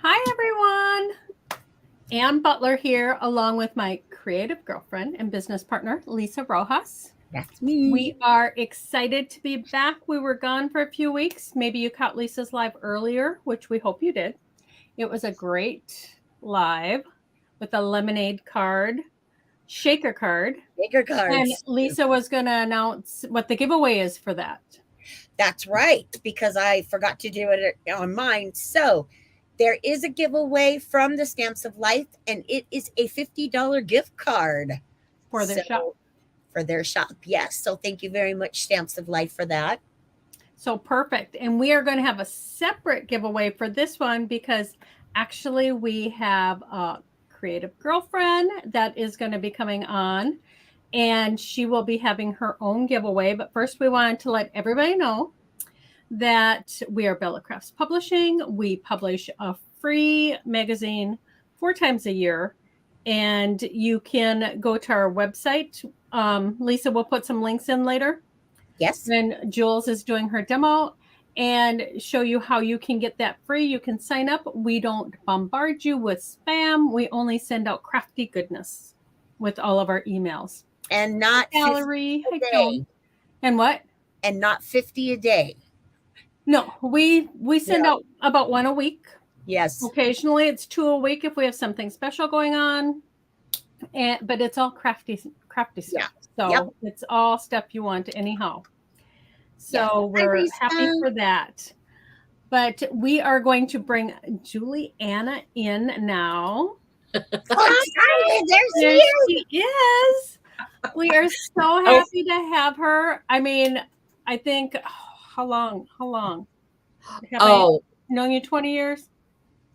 Hi, everyone. Ann Butler here, along with my creative girlfriend and business partner, Lisa Rojas. That's me. We are excited to be back. We were gone for a few weeks. Maybe you caught Lisa's live earlier, which we hope you did. It was a great live with a lemonade card, shaker card. Shaker cards. And Lisa was going to announce what the giveaway is for that. That's right, because I forgot to do it on mine. So there is a giveaway from the Stamps of Life, and it is a $50 gift card for their shop. For their shop, yes. So thank you very much, Stamps of Life, for that. So perfect. And we are going to have a separate giveaway for this one because actually we have a creative girlfriend that is going to be coming on, and she will be having her own giveaway. But first, we wanted to let everybody know that we are Bella Crafts Publishing. We publish a free magazine 4 times a year, and you can go to our website. Lisa will put some links in later. Yes. And Jules is doing her demo and show you how you can get that free. You can sign up. We don't bombard you with spam. We only send out crafty goodness with all of our emails. And not Gallery. a day. And what? And not 50 a day. No, we send out about 1 a week. Yes. Occasionally it's 2 a week if we have something special going on. But it's all crafty stuff. Yeah. So it's all stuff you want anyhow. So we're happy for that. But we are going to bring Julianna in now. There she is. We are so happy to have her. I mean, I think, how long? Have I known you 20 years?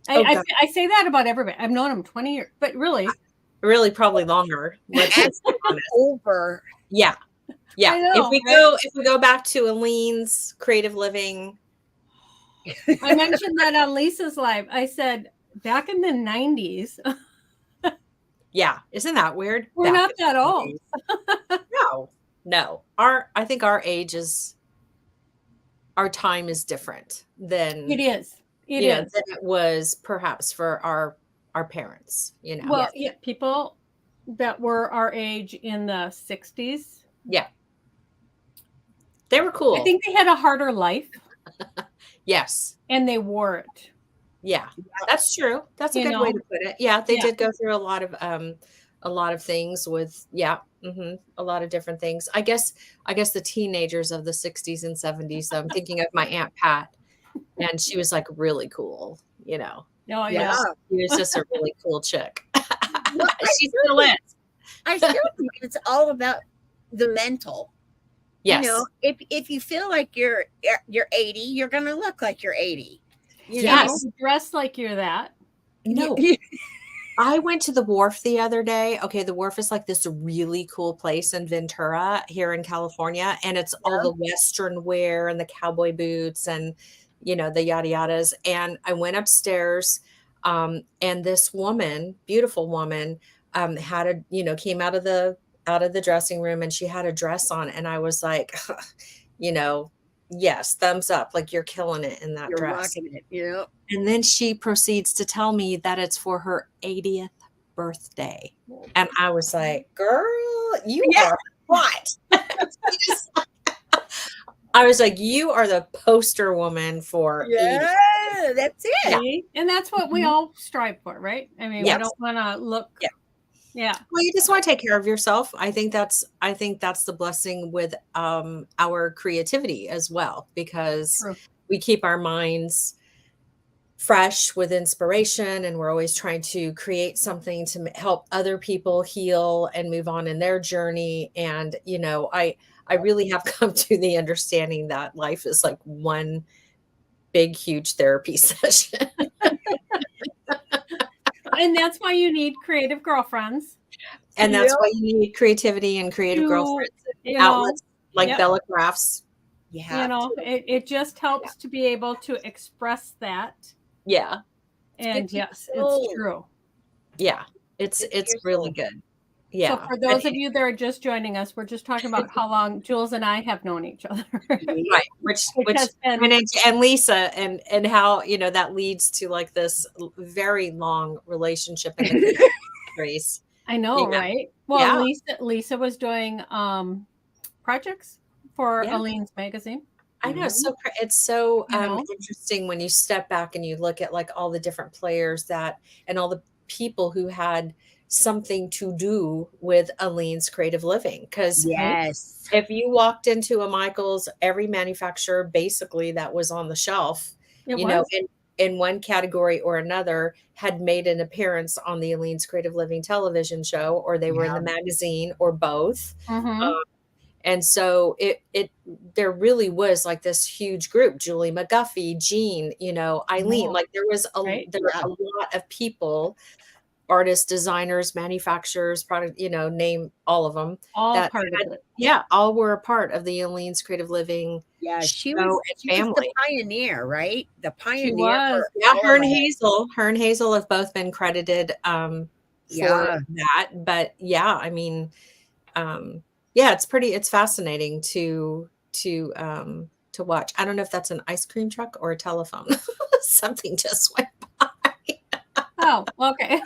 I say that about everybody. I've known him 20 years, but really probably longer. Let's be honest. Over. Yeah. Know, if we go back to Aline's creative living. I mentioned that on Lisa's live. I said back in the 90s. Yeah, isn't that weird? We're not that old. No. I think our time is different than it is. Than it was perhaps for our parents. Well, people that were our age in the 60s. Yeah. They were cool. I think they had a harder life. Yes. And they wore it. Yeah, that's true. That's a good way to put it. Yeah, they did go through a lot of things with a lot of different things. I guess the teenagers of the 60s and 70s. So I'm thinking of my Aunt Pat, and she was like really cool, Oh yeah. She was just a really cool chick. Well, She still is. I still think it's all about the mental. Yes. If you feel like you're 80, you're gonna look like you're 80. Yes. Dress like you're that. No. I went to the Wharf the other day. Okay, the Wharf is like this really cool place in Ventura here in California, and it's all the Western wear and the cowboy boots and the yada yadas. And I went upstairs, and this woman, beautiful woman, had came out of the dressing room, and she had a dress on, and I was like, yes, thumbs up, like you're killing it in that dress. Rocking it, yeah. And then she proceeds to tell me that it's for her 80th birthday. And I was like, girl, you are what? I was like, you are the poster woman for 80. That's it. Yeah. And that's what we all strive for, right? I mean, we don't want to look. Yeah. Well, you just want to take care of yourself. I think that's the blessing with our creativity as well, because we keep our minds fresh with inspiration, and we're always trying to create something to help other people heal and move on in their journey. And, I really have come to the understanding that life is like one big, huge therapy session. And that's why you need creative girlfriends. And that's why you need creativity and creative girlfriends and outlets like Bella Crafts. It just helps to be able to express that. Yeah. And yes, it's true. Yeah. It's really good. Yeah. So for those of you that are just joining us, we're just talking about how long Jules and I have known each other. Right. Which has been, and Lisa and how, you know, that leads to like this very long relationship in the race. I know, Yeah. right? Well, Yeah. Lisa was doing projects for Yeah. Aleene's magazine. I know. So it's so You know? interesting when you step back and you look at like all the different players that and all the people who had something to do with Aleene's creative living. Because Yes. if you walked into a Michael's, every manufacturer basically that was on the shelf, It you know, was. in one category or another had made an appearance on the Aleene's Creative Living television show, or they were in the magazine, or both. Mm-hmm. And so there really was like this huge group, Julie McGuffey, Jean, you know, Eileen, like there was a lot of people, artists, designers, manufacturers, product, you know, name all of them All that part of it. yeah, all were a part of the Aleene's Creative Living she show was and family. the pioneer, right? The pioneer. She was. Yeah, her and Hazel have both been credited for that. But yeah, I mean, yeah, it's fascinating to watch. I don't know if that's an ice cream truck or a telephone. Something just went by. Oh, okay.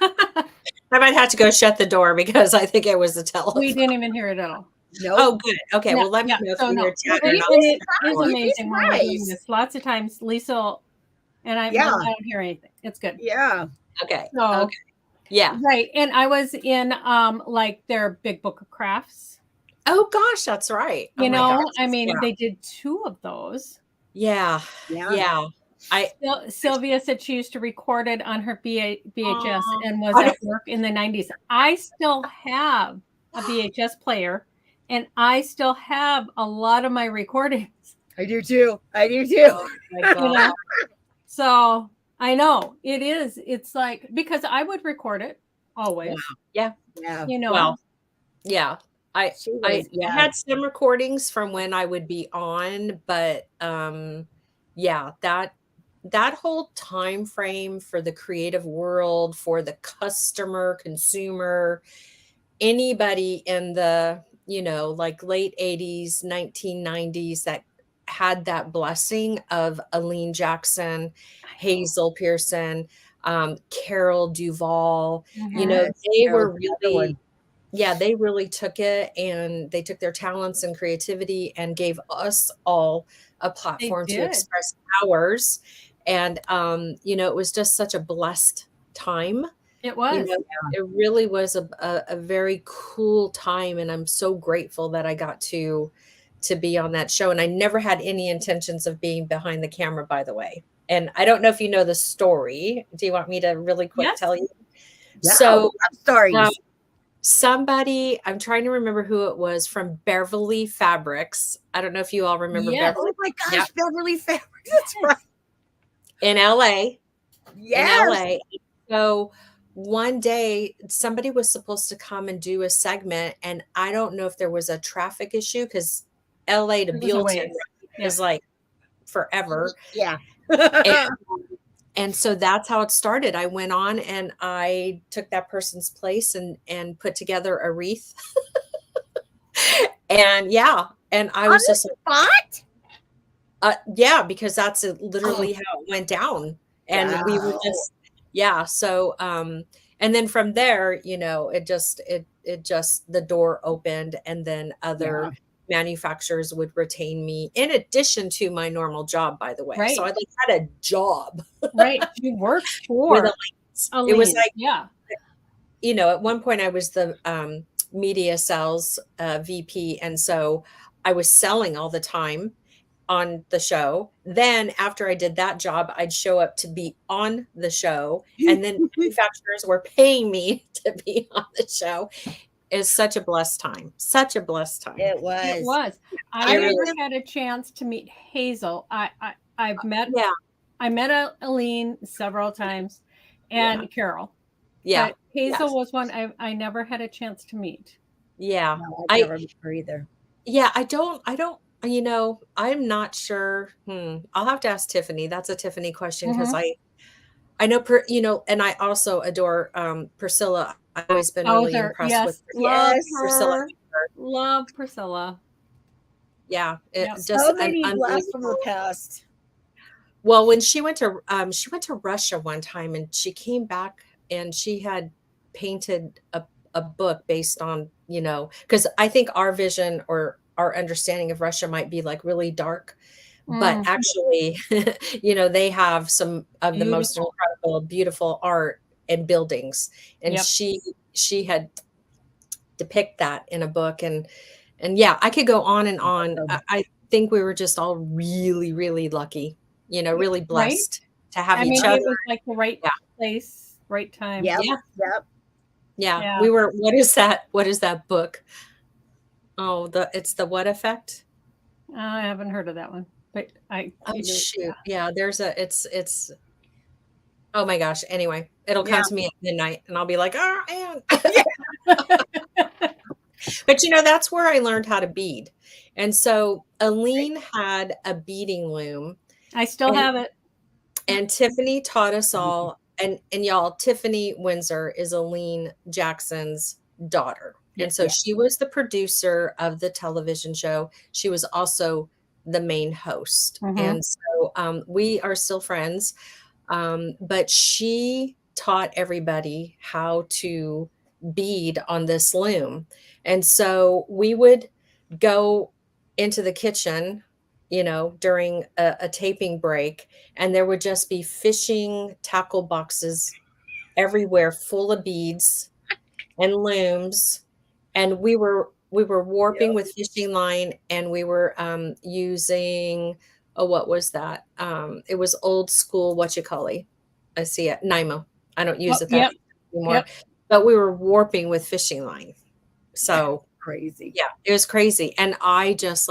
I might have to go shut the door because I think it was the telephone. We didn't even hear it at all. Nope. Oh, good. Okay, well, let me know if you hear chatter. It is amazing when we're doing this. Lots of times, Lisa and I don't hear anything. It's good. Yeah. Okay. So, okay. Yeah. Right. And I was in like their big book of crafts. Oh gosh, that's right. You know, I mean, they did 2 of those. Yeah. Sylvia said she used to record it on her VHS and was at work in the 90s. I still have a VHS player, and I still have a lot of my recordings. I do too. Oh my God. You know? So I know it is. It's like, because I would record it always. Yeah. You know. Well, yeah. I had some recordings from when I would be on, but yeah, that whole time frame for the creative world, for the customer, consumer, anybody in the, you know, like late 80s, 1990s that had that blessing of Aleene Jackson, Hazel Pearson, Carol Duvall, you know, they were really they really took it, and they took their talents and creativity and gave us all a platform to express ours. And, you know, it was just such a blessed time. It was. You know, it really was a very cool time. And I'm so grateful that I got to be on that show. And I never had any intentions of being behind the camera, by the way. And I don't know if you know the story. Do you want me to really quick tell you? Yeah, so stories. Somebody, I'm trying to remember who it was, from Beverly Fabrics. I don't know if you all remember Beverly. Oh my gosh, Beverly Fabrics. That's right. In LA. Yes. In LA. So one day somebody was supposed to come and do a segment, and I don't know if there was a traffic issue, because LA to Bealton is like forever. Yeah. And so that's how it started. I went on and I took that person's place and put together a wreath. And and I was just because that's literally how it went down. And we were just so and then from there, you know, it just the door opened, and then other manufacturers would retain me in addition to my normal job, by the way. Right. So I had a job. Right. You worked for it was like, you know, at one point I was the media sales VP. And so I was selling all the time on the show. Then after I did that job, I'd show up to be on the show. And then manufacturers were paying me to be on the show. Is such a blessed time. Such a blessed time. It was. I never had a chance to meet Hazel. I met Aleene several times, and Carol. Yeah. But Hazel was one I never had a chance to meet. Yeah. No, I never met her either. Yeah, I don't, you know, I'm not sure. I'll have to ask Tiffany. That's a Tiffany question, because I know, you know, and I also adore Priscilla I've always been Oh, really impressed yes, with love Yes. Priscilla. her. Love Priscilla. Yeah, Yep. just So an many blasts from the unbelievable. past. Well, when she went to Russia one time, and she came back and she had painted a book based on, because I think our vision or our understanding of Russia might be like really dark, but Mm, actually, they have some of the most beautiful. incredible, beautiful art and buildings, and Yep. she had depict that in a book, and yeah, I could go on and on. I think we were just all really, really lucky, really Right? blessed to have I each mean, other. it was like the right Yeah. place, right time. Yep. Yeah. Yep. Yeah. Yeah. We were, what is that book? Oh, it's the What Effect? I haven't heard of that one, but Oh, shoot. Yeah. It's oh my gosh. Anyway, it'll come Yeah. to me at midnight and I'll be like, oh, Ann. Yeah. But that's where I learned how to bead. And so Aline had a beading loom, I still have it. and Tiffany taught us all. And y'all, Tiffany Windsor is Aline Jackson's daughter. And so she was the producer of the television show. She was also the main host. And so we are still friends. But she taught everybody how to bead on this loom. And so we would go into the kitchen, during a taping break, and there would just be fishing tackle boxes everywhere full of beads and looms. And we were warping with fishing line, and we were using, oh, what was that? It was old school, what you call it? I see it, Nymo. I don't use it that anymore. But we were warping with fishing line. So crazy. Yeah, it was crazy. And I just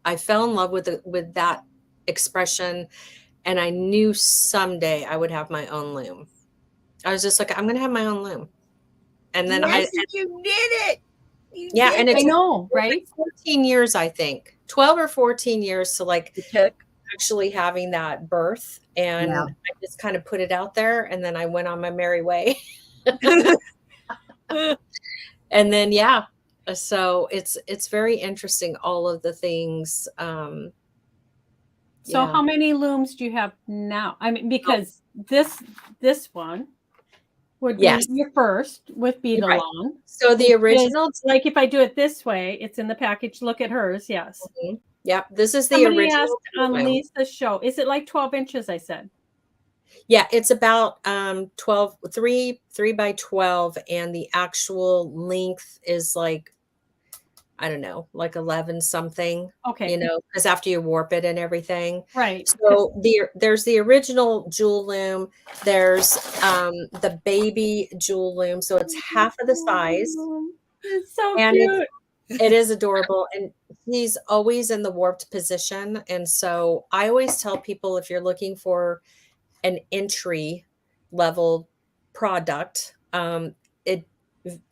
I fell in love with that expression, and I knew someday I would have my own loom. I was just like, I'm going to have my own loom. And then Yes, you did it. You yeah, did and it. I know, right? 14 years, I think, 12 or 14 years to It took. actually having that birth. And Yeah. I just kind of put it out there, and then I went on my merry way. And then, yeah, so it's very interesting, all of the things. So Yeah. how many looms do you have now? I mean, because this one would be Yes. your first with bead Right. along. So the original, Like if I do it this way, it's in the package. Look at hers. Yes. Yep, this is the Somebody asked original on loom. Lisa's show, is it like 12 inches? I said. Yeah, it's about 3 by 12, and the actual length is like, I don't know, like 11 something. Okay. Because after you warp it and everything. Right. So there's the original Jewel Loom. There's the baby Jewel Loom. So it's half of the size. It's so And cute. it is adorable. And he's always in the warped position. And so I always tell people, if you're looking for an entry level product,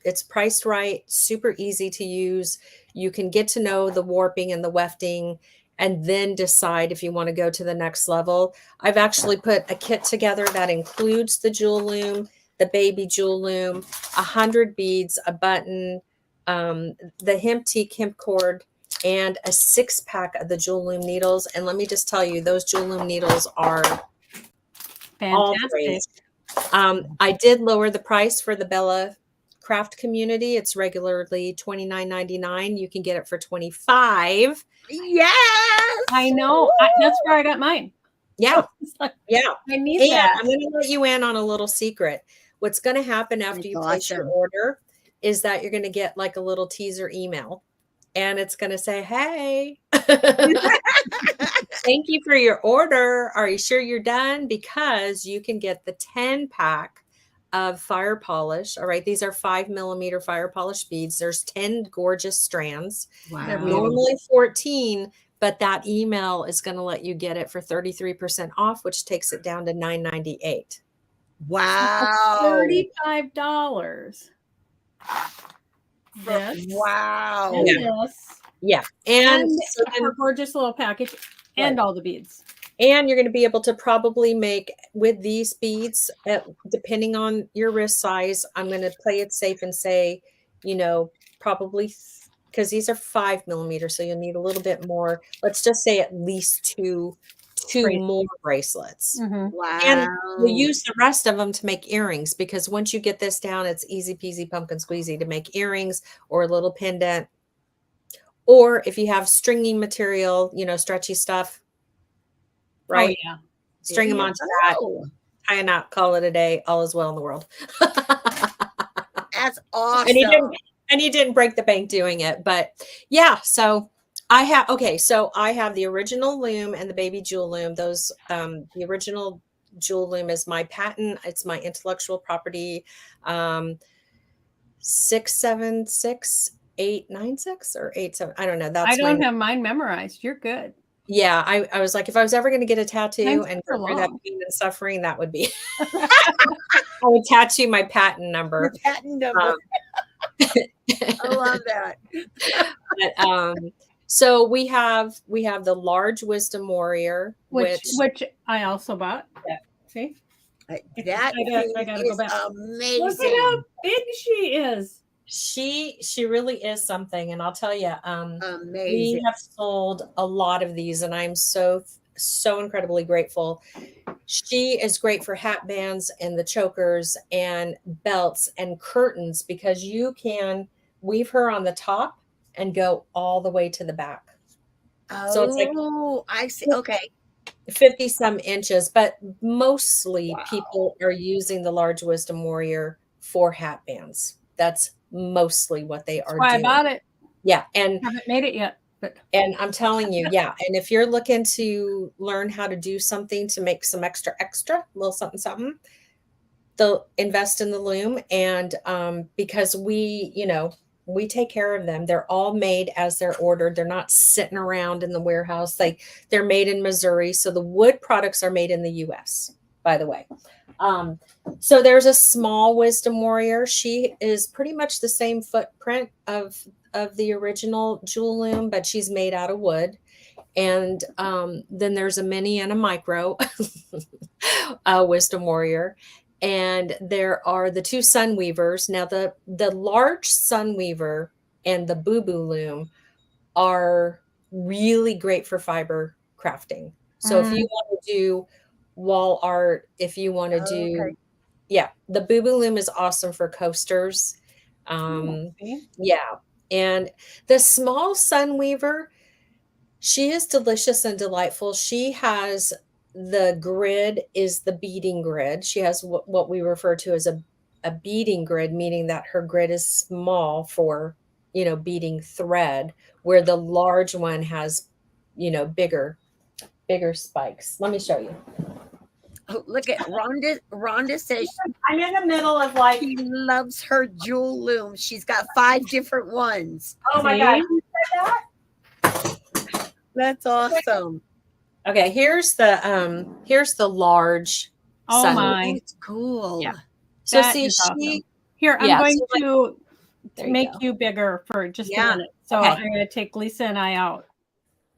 it's priced right, super easy to use. You can get to know the warping and the wefting, and then decide if you want to go to the next level. I've actually put a kit together that includes the Jewel Loom, the baby Jewel Loom, 100 beads, a button, the hemp teak hemp cord, and a 6-pack of the Jewel Loom needles. And let me just tell you, those Jewel Loom needles are all Fantastic. great. I did lower the price for the Bella Craft community. It's regularly $29.99. You can get it for $25. Yes. I know. That's where I got mine. Yeah. Yeah. I need And that. I'm going to let you in on a little secret. What's going to happen after you place your order is that you're going to get like a little teaser email, and it's going to say, hey, thank you for your order. Are you sure you're done? Because you can get the 10-pack of fire polish. All right. These are 5mm fire polish beads. There's 10 gorgeous strands. Wow. Normally 14, but that email is going to let you get it for 33% off, which takes it down to $9.98. Wow. $35. This. Wow. And Yeah. this. Yeah. And so her gorgeous little package and all the beads. And you're going to be able to probably make with these beads, depending on your wrist size, I'm going to play it safe and say, you know, probably because these are 5 millimeters, so you'll need a little bit more. Let's just say at least two more bracelets. Mhm. And Wow. we'll use the rest of them to make earrings, because once you get this down, it's easy peasy pumpkin squeezy to make earrings or a little pendant. Or if you have stringy material, you know, stretchy stuff, right? Oh yeah. String them There you onto that, go. tie a knot, call it a day. All is well in the world. That's And awesome. he didn't break the bank doing it. But yeah, so I have the original loom and the baby Jewel Loom. Those the original Jewel Loom is my patent. It's my intellectual property. 676896 or 87. I don't know. I That's my don't have mine memorized. You're good. yeah. I was like, if I was ever going to get a tattoo Mine's and super go through that long. pain and suffering, that would be I would tattoo my patent number. Your patent number. I love that. But, so we have the large wisdom warrior, Which I also bought. Yeah. See? That I gotta go is back. Look amazing. at how big she is. she really is something. And I'll tell you, Amazing. we have sold a lot of these, and I'm so incredibly grateful. She is great for hat bands and the chokers and belts and curtains, because you can weave her on the top and go all the way to the back. So it's like I see. Okay. 50 some inches, but mostly Wow. people are using the large wisdom warrior for hat bands. That's mostly what they are Why I doing. bought it. Yeah. And Haven't made it yet. But And I'm telling you, yeah. And if you're looking to learn how to do something to make some extra, a little something, they'll invest in the loom. And because we take care of them. They're all made as they're ordered. They're not sitting around in the warehouse. They're made in Missouri. So the wood products are made in the US, by the way. So there's a small wisdom warrior. She is pretty much the same footprint of the original Jewel Loom, but she's made out of wood. And then there's a mini and a micro wisdom warrior. And there are the two sun weavers. Now the large sun weaver and the boo-boo loom are really great for fiber crafting. So if you want to do wall art, if you want to do the boo-boo loom is awesome for coasters. Yeah. And the small sun weaver, she is delicious and delightful. She has the grid is the beading grid. She has what we refer to as a beading grid, meaning that her grid is small for, beading thread, where the large one has, bigger spikes. Let me show you. Oh, look at Rhonda. Rhonda says I'm in the middle of she loves her Jewel Loom. She's got 5 different ones. Oh my God. Who said that? That's awesome. Okay, here's the large. Oh sun. my, That's cool. Yeah. So that see, is awesome. she Here, I'm going to there you make go. you bigger for just a Yeah. minute. So Okay. I'm going to take Lisa and I out.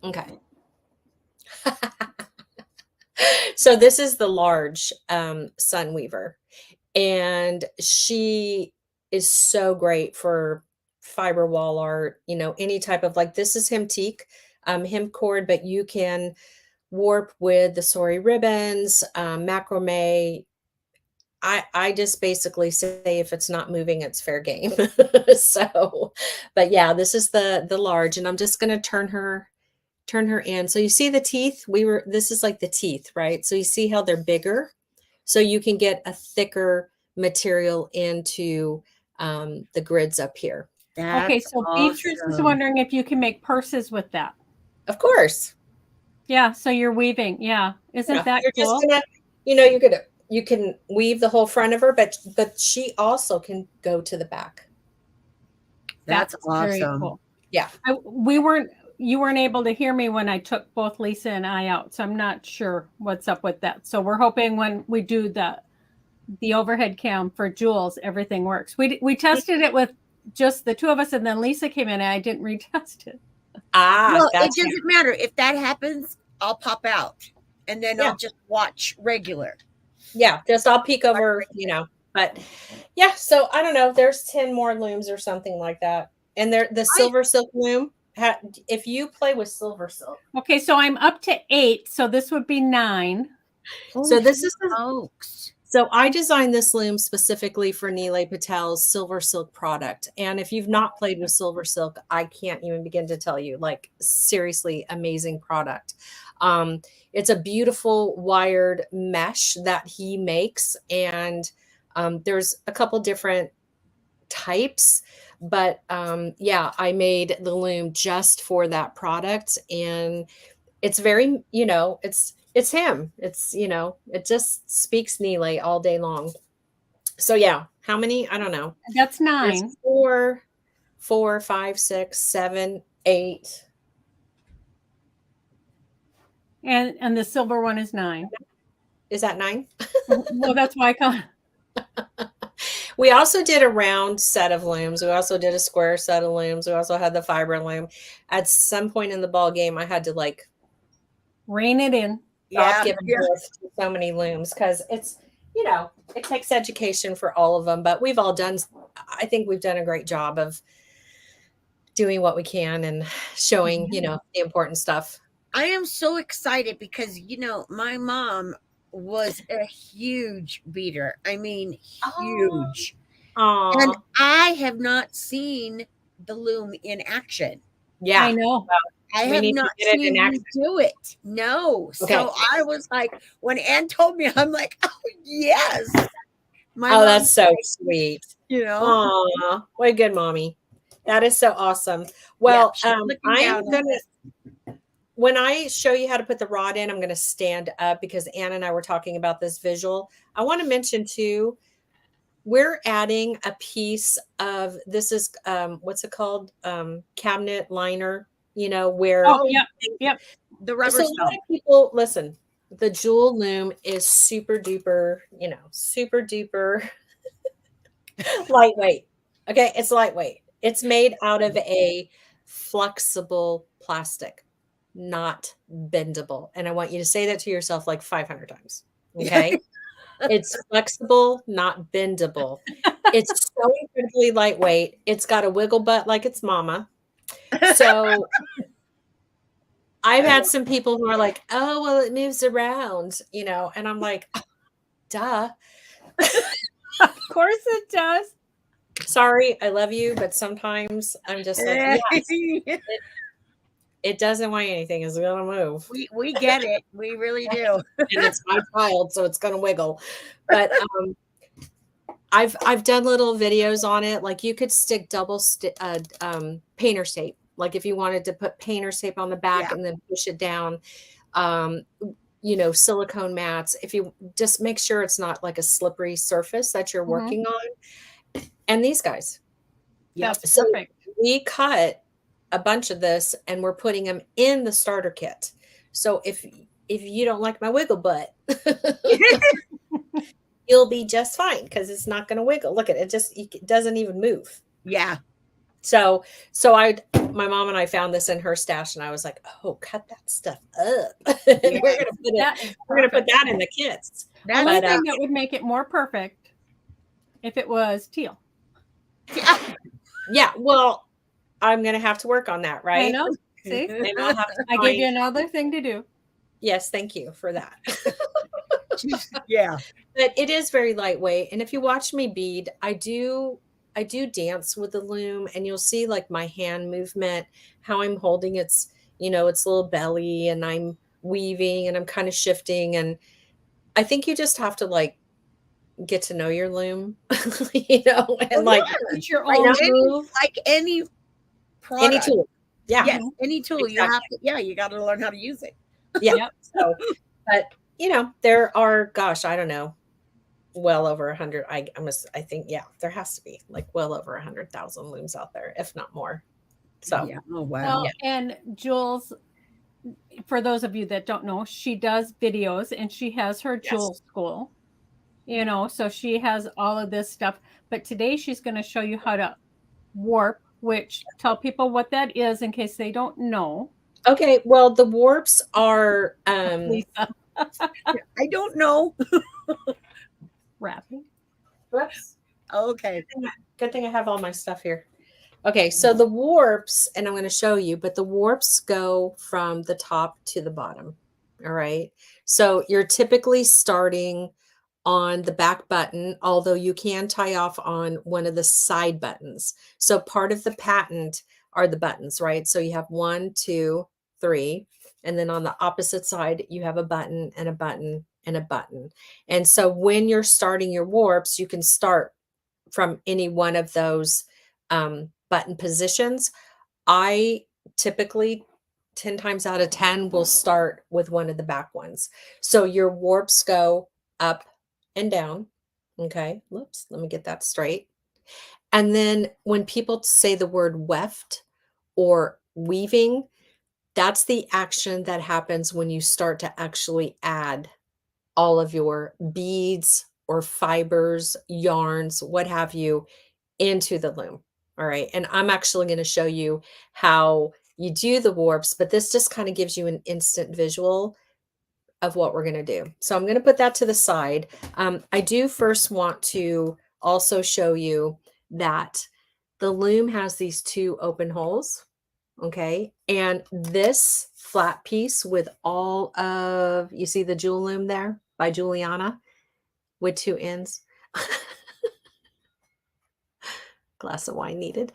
Okay. So this is the large sun weaver, and she is so great for fiber wall art, any type of this is hemp cord, but you can warp with the sori ribbons, macrame. I just basically say if it's not moving, it's fair game. So, but yeah, this is the large, and I'm just going to turn her in. So you see the teeth, this is like the teeth, right? So you see how they're bigger, so you can get a thicker material into the grids up here. Okay, so Beatrice is wondering if you can make purses with that. Of course. Yeah, so you're weaving. Yeah. Isn't that cool? Just gonna, you can weave the whole front of her, but she also can go to the back. That's awesome. Very cool. Yeah. You weren't able to hear me when I took both Lisa and I out, so I'm not sure what's up with that. So we're hoping when we do the overhead cam for Jules, everything works. We tested it with just the two of us, and then Lisa came in and I didn't retest it. Well, it doesn't matter. If that happens, I'll pop out. and then Yeah. I'll just watch regular. Yeah, just I'll peek over, but yeah, so I don't know, there's 10 more looms or something like that. And the silver silk loom, if you play with silver silk. Okay, so I'm up to 8, so this would be 9. So this is folks. So I designed this loom specifically for Nilay Patel's silver silk product. And if you've not played with silver silk, I can't even begin to tell you, like, seriously amazing product. It's a beautiful wired mesh that he makes. And there's a couple different types, but yeah, I made the loom just for that product. And it's very, it's him. It's, it just speaks Nilay all day long. So yeah, how many? I don't know. That's 9. There's 4, 5, 6, 7, 8. And the silver one is 9. Is that 9? Well, that's why I call it. We also did a round set of looms. We also did a square set of looms. We also had the fiber loom. At some point in the ball game, I had to like rein it in. Stop giving birth to so many looms, because it's, it takes education for all of them. But I think we've done a great job of doing what we can and showing, the important stuff. I am so excited because, my mom was a huge beater. I mean, huge. Aww. And I have not seen the loom in action. Yeah, I know. Well, I have not seen you do it. No. Okay. So I was like, when Ann told me, I'm like, oh, yes. That's so sweet. Aw, what a good mommy. That is so awesome. Well, I am going to, when I show you how to put the rod in, I'm going to stand up because Ann and I were talking about this visual. I want to mention too, we're adding a piece of, this is, what's it called? Cabinet liner, where. Oh, yep. The rubber stuff. A lot of people, listen, the Jewel Loom is super duper, super duper lightweight. Okay. It's lightweight. It's made out of a flexible plastic, not bendable. And I want you to say that to yourself like 500 times. Okay. It's flexible, not bendable. It's so incredibly lightweight. It's got a wiggle butt like its mama. So I've had some people who are like, oh, well, it moves around, and I'm like, oh, duh. Of course it does. Sorry, I love you, but sometimes I'm just like, yes, it doesn't weigh anything. It's going to move. We get it. We really do. And it's my child, so it's going to wiggle. But I've done little videos on it. Like you could stick double painter's tape. Like if you wanted to put painter's tape on the back and then push it down, silicone mats. If you just make sure it's not like a slippery surface that you're working on. And these guys. That's perfect. We cut a bunch of this and we're putting them in the starter kit. So if you don't like my wiggle butt, you'll be just fine because it's not going to wiggle. Look at it. It doesn't even move. Yeah. So my mom and I found this in her stash and I was like, oh, cut that stuff up. We're going to put that in the kits. The only thing that would make it more perfect if it was teal. Yeah. Well, I'm going to have to work on that, right? I know. See? And I'll have to I gave you another thing to do. Yes. Thank you for that. Yeah. But it is very lightweight. And if you watch me bead, I do dance with the loom and you'll see like my hand movement, how I'm holding its little belly and I'm weaving and I'm kind of shifting. And I think you just have to like get to know your loom, and like it's your own move. Like any product. Any tool. Yeah. Yes, any tool. Exactly. You have to, you got to learn how to use it. Yeah. Yep. So, but there are, gosh, I don't know, well over 100. I think, there has to be like well over 100,000 looms out there, if not more. So, yeah. Oh, wow. Well, and Jules, for those of you that don't know, she does videos and she has her Jewel school, so she has all of this stuff. But today she's going to show you how to warp, which tell people what that is in case they don't know. Okay. Well, the warps are, I don't know. Wrapping. Whoops. Okay. Good thing I have all my stuff here. Okay, so the warps, and I'm going to show you, but the warps go from the top to the bottom. All right. So you're typically starting on the back button, although you can tie off on one of the side buttons. So part of the patent are the buttons, right? So you have 1, 2, 3, and then on the opposite side, you have a button and a button and a button. And so when you're starting your warps, you can start from any one of those button positions. I typically 10 times out of 10 will start with one of the back ones. So your warps go up and down. Okay. Whoops. Let me get that straight. And then when people say the word weft or weaving, that's the action that happens when you start to actually add all of your beads or fibers, yarns, what have you, into the loom. All right. And I'm actually going to show you how you do the warps, but this just kind of gives you an instant visual of what we're going to do. So I'm going to put that to the side. I do first want to also show you that the loom has these 2 open holes. Okay. And this flat piece with all of, you see the Jewel Loom there by Julianna with 2 ends. Glass of wine needed.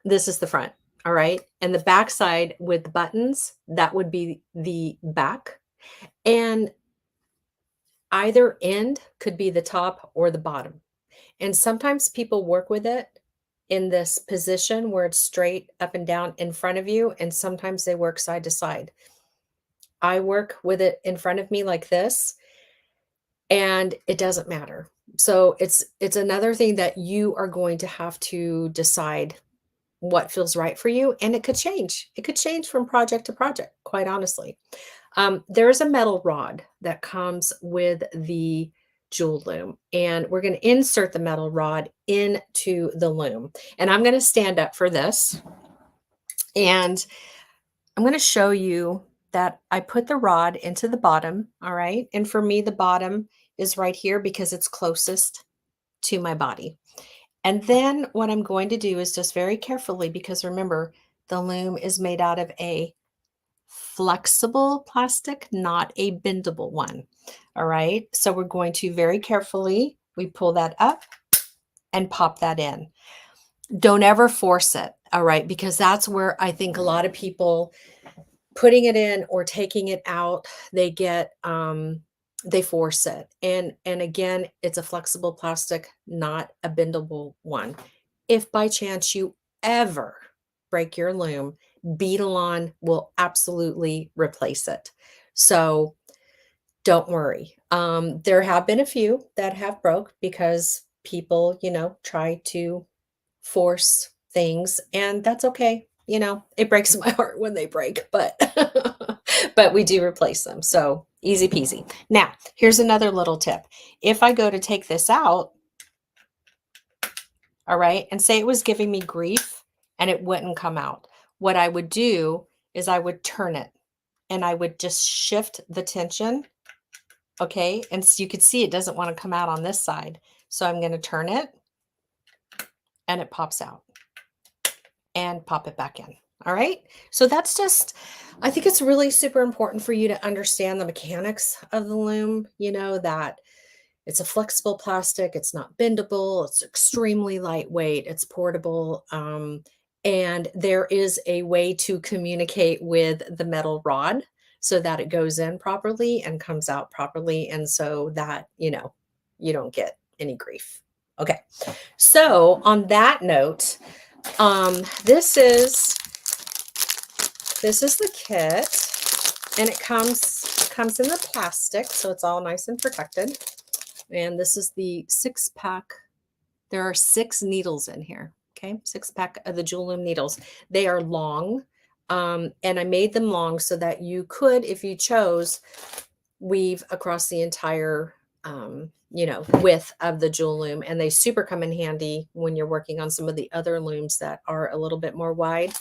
This is the front. All right. And the back side with the buttons, that would be the back. And either end could be the top or the bottom. And sometimes people work with it in this position where it's straight up and down in front of you. And sometimes they work side to side. I work with it in front of me like this, and it doesn't matter. So it's another thing that you are going to have to decide what feels right for you. And it could change. It could change from project to project, quite honestly. There is a metal rod that comes with the Jewel Loom, and we're going to insert the metal rod into the loom. And I'm going to stand up for this, and I'm going to show you that I put the rod into the bottom. All right. And for me, the bottom is right here because it's closest to my body. And then what I'm going to do is just very carefully, because remember, the loom is made out of a flexible plastic, not a bendable one. All right. So we're going to very carefully, we pull that up and pop that in. Don't ever force it. All right. Because that's where I think a lot of people putting it in or taking it out, they get, they force it. And again, it's a flexible plastic, not a bendable one. If by chance you ever break your loom, Beadalon will absolutely replace it. So don't worry. There have been a few that have broke because people, try to force things, and that's okay. It breaks my heart when they break, but but we do replace them. So easy peasy. Now, here's another little tip. If I go to take this out, all right, and say it was giving me grief and it wouldn't come out, what I would do is I would turn it and I would just shift the tension. Okay. And so you could see it doesn't want to come out on this side. So I'm going to turn it and it pops out and pop it back in. All right. So that's just, I think it's really super important for you to understand the mechanics of the loom, that it's a flexible plastic. It's not bendable. It's extremely lightweight. It's portable. And there is a way to communicate with the metal rod so that it goes in properly and comes out properly. And so that, you don't get any grief. Okay. So on that note, this is the kit, and it comes in the plastic. So it's all nice and protected. And this is the 6-pack. There are 6 needles in here. Okay. 6-pack of the Jewel Loom needles. They are long. And I made them long so that you could, if you chose, weave across the entire, width of the Jewel Loom. And they super come in handy when you're working on some of the other looms that are a little bit more wide.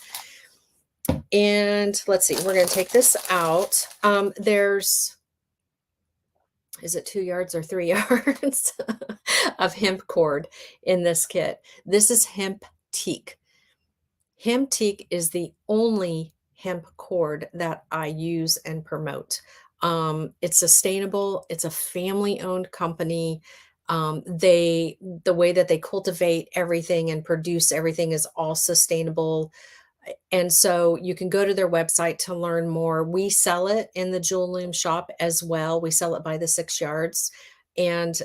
And let's see, we're going to take this out. Is it 2 yards or 3 yards of hemp cord in this kit? This is hemp teak. Hemp teak is the only hemp cord that I use and promote. It's sustainable. It's a family-owned company. The way that they cultivate everything and produce everything is all sustainable. And so you can go to their website to learn more. We sell it in the Jewel Loom shop as well. We sell it by the 6 yards. And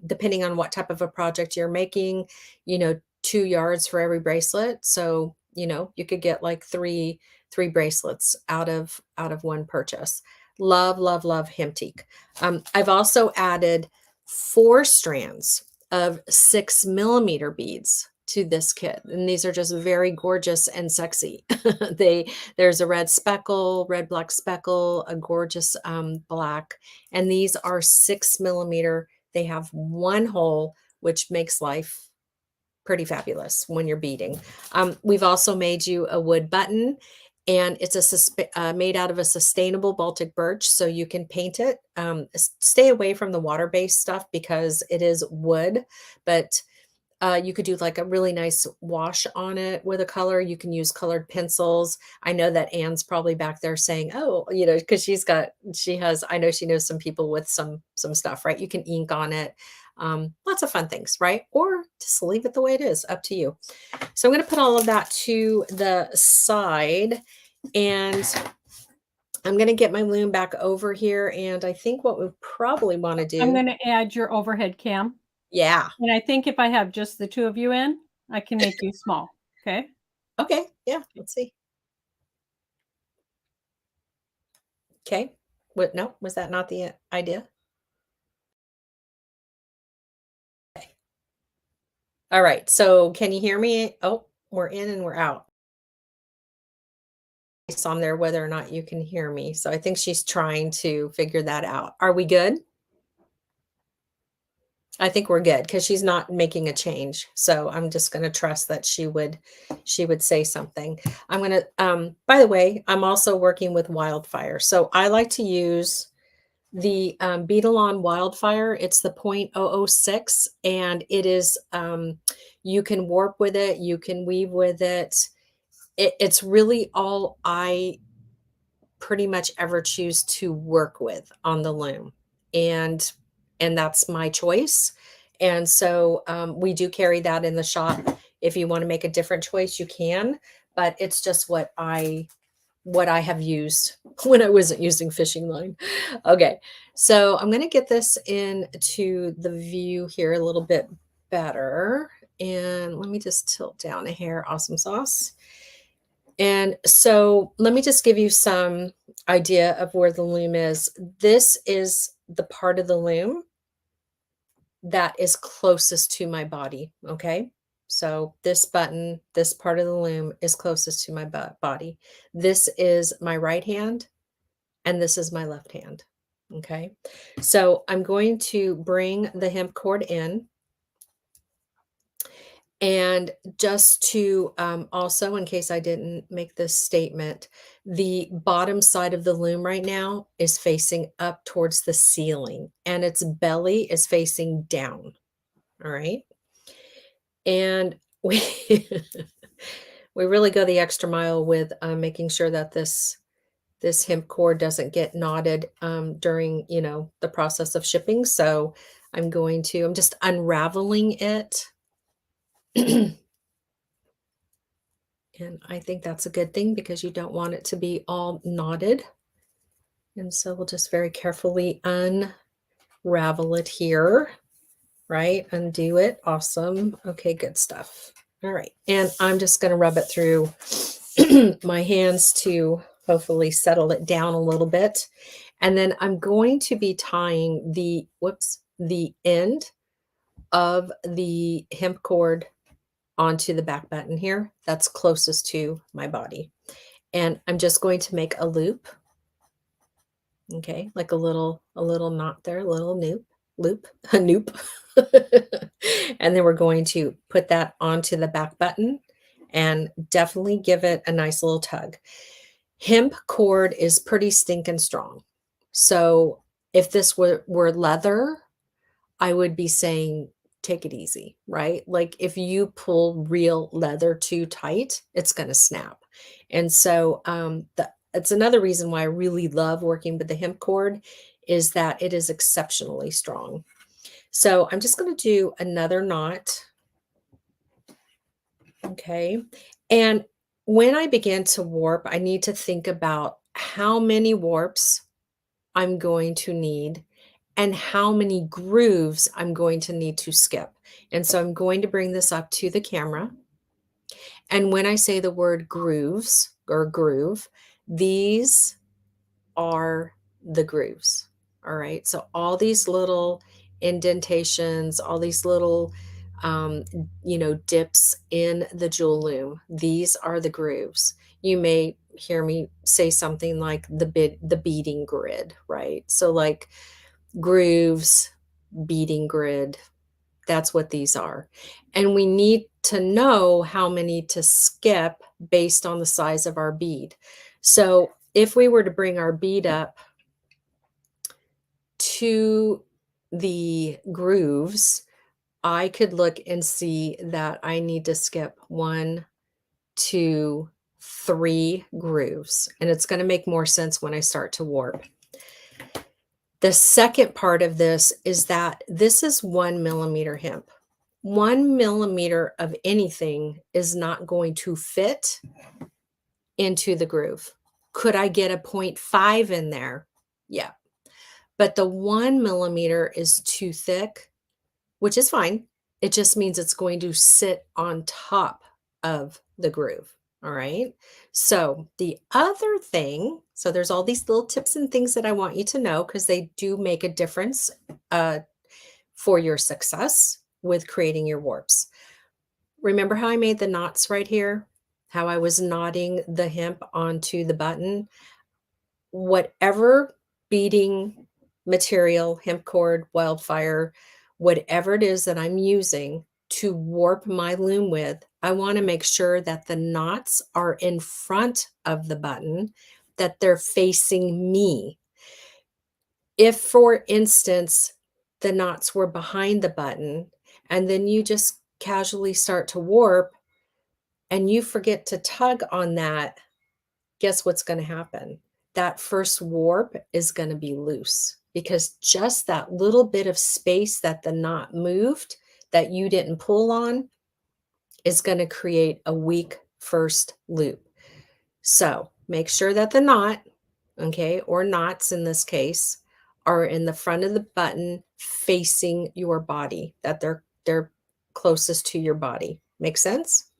depending on what type of a project you're making, 2 yards for every bracelet. So, you could get like three bracelets out of one purchase. Love, love, love hemp teak. I've also added 4 strands of 6 millimeter beads to this kit, and these are just very gorgeous and sexy. There's a red black speckle, a gorgeous black, and these are 6 millimeter. They have 1 hole, which makes life pretty fabulous when you're beading. We've also made you a wood button, and it's made out of a sustainable Baltic birch, so you can paint it. Stay away from the water-based stuff because it is wood, but you could do like a really nice wash on it with a color. You can use colored pencils. I know that Anne's probably back there saying, oh, because I know she knows some people with some stuff, right? You can ink on it. Lots of fun things, right? Or just leave it the way it is, up to you. So I'm going to put all of that to the side, and I'm going to get my loom back over here. And I think what we probably want to do. I'm going to add your overhead cam. Yeah. And I think if I have just the 2 of you in, I can make you small. Okay. Okay. Yeah. Let's see. Okay. What? No, was that not the idea? Okay. All right. So can you hear me? Oh, we're in and we're out. It's on there whether or not you can hear me. So I think she's trying to figure that out. Are we good? I think we're good because she's not making a change. So I'm just going to trust that she would say something. I'm going to, by the way, I'm also working with Wildfire. So I like to use the Beadalon Wildfire. It's the 0.006, and it is, you can warp with it. You can weave with it. It's really all I pretty much ever choose to work with on the loom. And that's my choice. And so we do carry that in the shop. If you want to make a different choice, you can, but it's just what I have used when I wasn't using fishing line. Okay, so I'm going to get this into the view here a little bit better. And let me just tilt down a hair. Awesome sauce. And so let me just give you some idea of where the loom is. This is the part of the loom that is closest to my body. Okay. So this button, this part of the loom is closest to my body. This is my right hand, and this is my left hand. Okay. So I'm going to bring the hemp cord in. And just to also, in case I didn't make this statement, the bottom side of the loom right now is facing up towards the ceiling, and its belly is facing down. All right. And we we really go the extra mile with making sure that this hemp cord doesn't get knotted during, the process of shipping. So I'm just unraveling it. And I think that's a good thing because you don't want it to be all knotted. And so we'll just very carefully unravel it here, right? Undo it. Awesome. Okay, good stuff. All right. And I'm just going to rub it through my hands to hopefully settle it down a little bit. And then I'm going to be tying the end of the hemp cord onto the back button here that's closest to my body. And I'm just going to make a loop. Okay, like a little knot there, a little loop, a noop. And then we're going to put that onto the back button and definitely give it a nice little tug. Hemp cord is pretty stinking strong. So if this were leather, I would be saying take it easy, right? Like if you pull real leather too tight, it's going to snap. And so it's another reason why I really love working with the hemp cord is that it is exceptionally strong. So I'm just going to do another knot. Okay. And when I begin to warp, I need to think about how many warps I'm going to need and how many grooves I'm going to need to skip. And so I'm going to bring this up to the camera. And when I say the word grooves or groove, these are the grooves. All right. So all these little indentations, all these little, dips in the jewel loom, these are the grooves. You may hear me say something like the beading grid, right? So like grooves, beading grid, that's what these are. And we need to know how many to skip based on the size of our bead. So if we were to bring our bead up to the grooves, I could look and see that I need to skip 1, 2, 3 grooves. And it's going to make more sense when I start to warp. The second part of this is that this is 1 millimeter hemp. 1 millimeter of anything is not going to fit into the groove. Could I get a 0.5 in there? Yeah. But the 1 millimeter is too thick, which is fine. It just means it's going to sit on top of the groove. All right. So the other thing, so there's all these little tips and things that I want you to know because they do make a difference for your success with creating your warps. Remember how I made the knots right here? How I was knotting the hemp onto the button? Whatever beading material, hemp cord, wildfire, whatever it is that I'm using to warp my loom with, I want to make sure that the knots are in front of the button, that they're facing me. If, for instance, the knots were behind the button and then you just casually start to warp and you forget to tug on that, guess what's going to happen? That first warp is going to be loose because just that little bit of space that the knot moved that you didn't pull on is going to create a weak first loop. So make sure that the knot, okay, or knots in this case, are in the front of the button facing your body, that they're closest to your body. Make sense?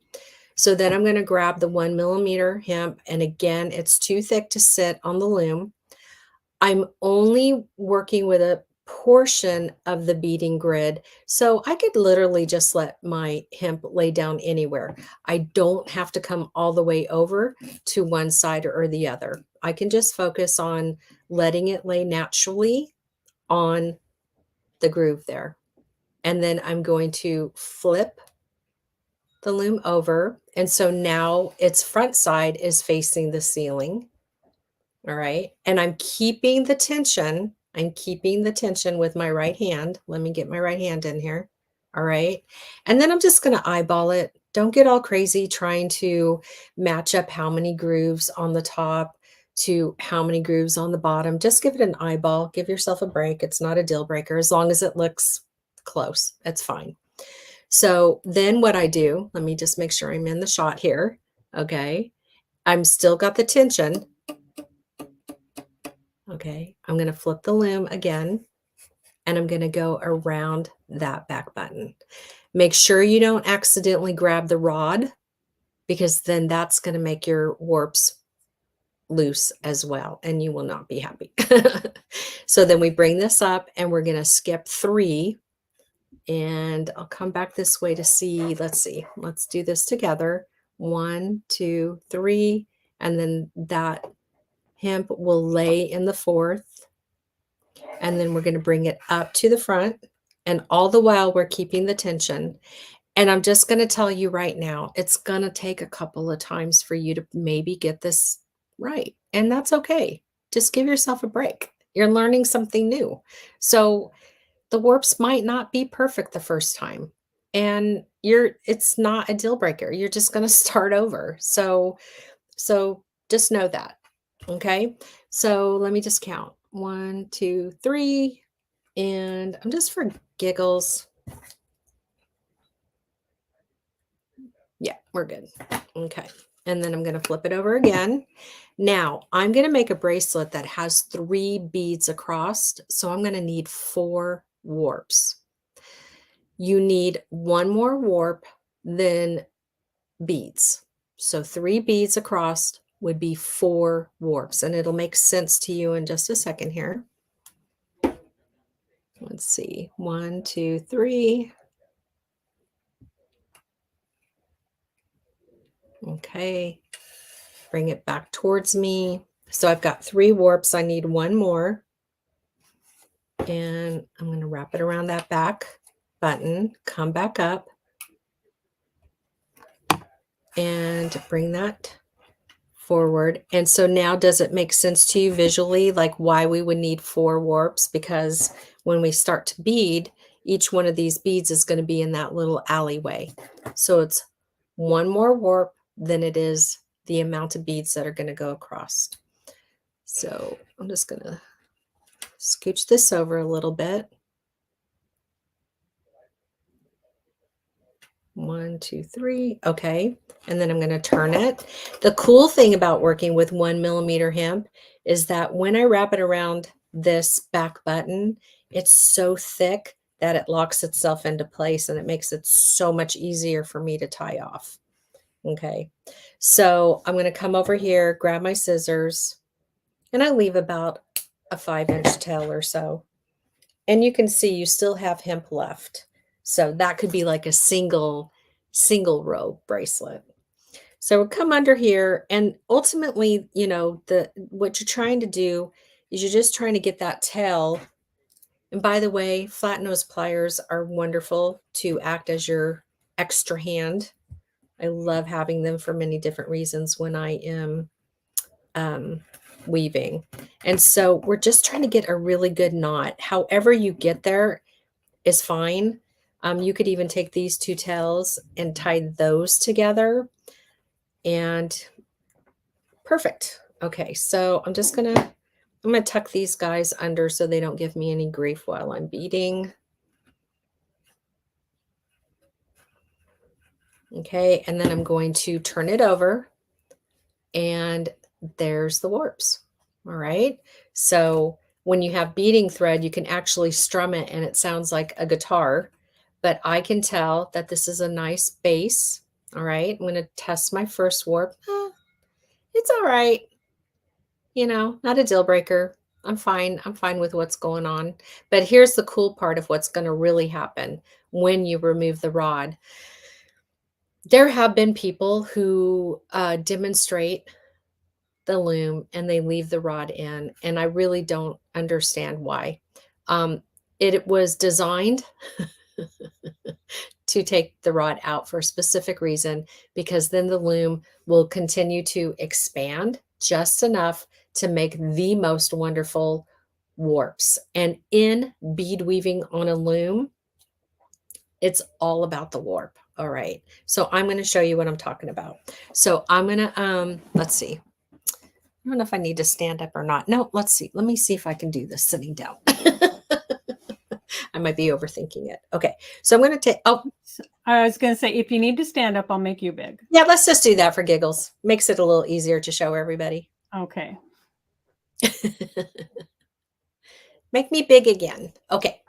So then I'm going to grab the 1 millimeter hemp, and again, it's too thick to sit on the loom. I'm only working with a portion of the beading grid, so I could literally just let my hemp lay down anywhere. I don't have to come all the way over to one side or the other. I can just focus on letting it lay naturally on the groove there. And then I'm going to flip the loom over. And so now its front side is facing the ceiling. All right. And I'm keeping the tension. I'm keeping the tension with my right hand. Let me get my right hand in here. All right. And then I'm just going to eyeball it. Don't get all crazy trying to match up how many grooves on the top to how many grooves on the bottom. Just give it an eyeball. Give yourself a break. It's not a deal breaker as long as it looks close. It's fine. So then what I do, let me just make sure I'm in the shot here. Okay. I'm still got the tension. Okay. I'm going to flip the loom again and I'm going to go around that back button. Make sure you don't accidentally grab the rod because then that's going to make your warps loose as well and you will not be happy. So then we bring this up and we're going to skip 3. And I'll come back this way to see. Let's see. Let's do this together. 1, 2, 3. And then that hemp will lay in the 4th. And then we're going to bring it up to the front. And all the while we're keeping the tension. And I'm just going to tell you right now, it's going to take a couple of times for you to maybe get this Right. And that's okay. Just give yourself a break. You're learning something new. So the warps might not be perfect the first time. And it's not a deal breaker. You're just going to start over. So just know that. Okay. So let me just count. 1, 2, 3. And I'm just for giggles. Yeah, we're good. Okay. And then I'm going to flip it over again. Now I'm going to make a bracelet that has 3 beads across. So I'm going to need 4 warps. You need 1 more warp, then beads. So 3 beads across would be 4 warps, and it'll make sense to you in just a second here. Let's see. 1, 2, 3. Okay. Bring it back towards me. So I've got 3 warps. I need 1 more. And I'm going to wrap it around that back button, come back up, and bring that forward. And so now, does it make sense to you visually, like why we would need 4 warps? Because when we start to bead, each one of these beads is going to be in that little alleyway. So it's 1 more warp than it is the amount of beads that are going to go across. So I'm just going to scooch this over a little bit. 1, 2, 3. Okay. And then I'm going to turn it. The cool thing about working with 1 millimeter hemp is that when I wrap it around this back button, it's so thick that it locks itself into place, and it makes it so much easier for me to tie off. Okay. So I'm going to come over here, grab my scissors, and I leave about a 5-inch tail or so. And you can see you still have hemp left. So that could be like a single row bracelet. So we'll come under here, and ultimately, you know, what you're trying to do is you're just trying to get that tail. And by the way, flat nose pliers are wonderful to act as your extra hand. I love having them for many different reasons when I am weaving. And so we're just trying to get a really good knot. However you get there is fine. You could even take these 2 tails and tie those together, and perfect. Okay, so I'm gonna tuck these guys under so they don't give me any grief while I'm beading. Okay, and then I'm going to turn it over, and there's the warps. All right, so when you have beading thread, you can actually strum it and it sounds like a guitar, but I can tell that this is a nice bass. All right, I'm going to test my first warp. It's all right. You know, not a deal breaker. I'm fine. I'm fine with what's going on. But here's the cool part of what's going to really happen when you remove the rod. There have been people who demonstrate the loom and they leave the rod in, and I really don't understand why. It was designed to take the rod out for a specific reason, because then the loom will continue to expand just enough to make the most wonderful warps. And in bead weaving on a loom, it's all about the warp. All right. So I'm going to show you what I'm talking about. So I'm going to, let's see. I don't know if I need to stand up or not. No, let's see. Let me see if I can do this sitting down. I might be overthinking it. Okay. So I'm going to take, I was going to say, if you need to stand up, I'll make you big. yeah, let's just do that for giggles. Makes it a little easier to show everybody. Okay. Make me big again. Okay.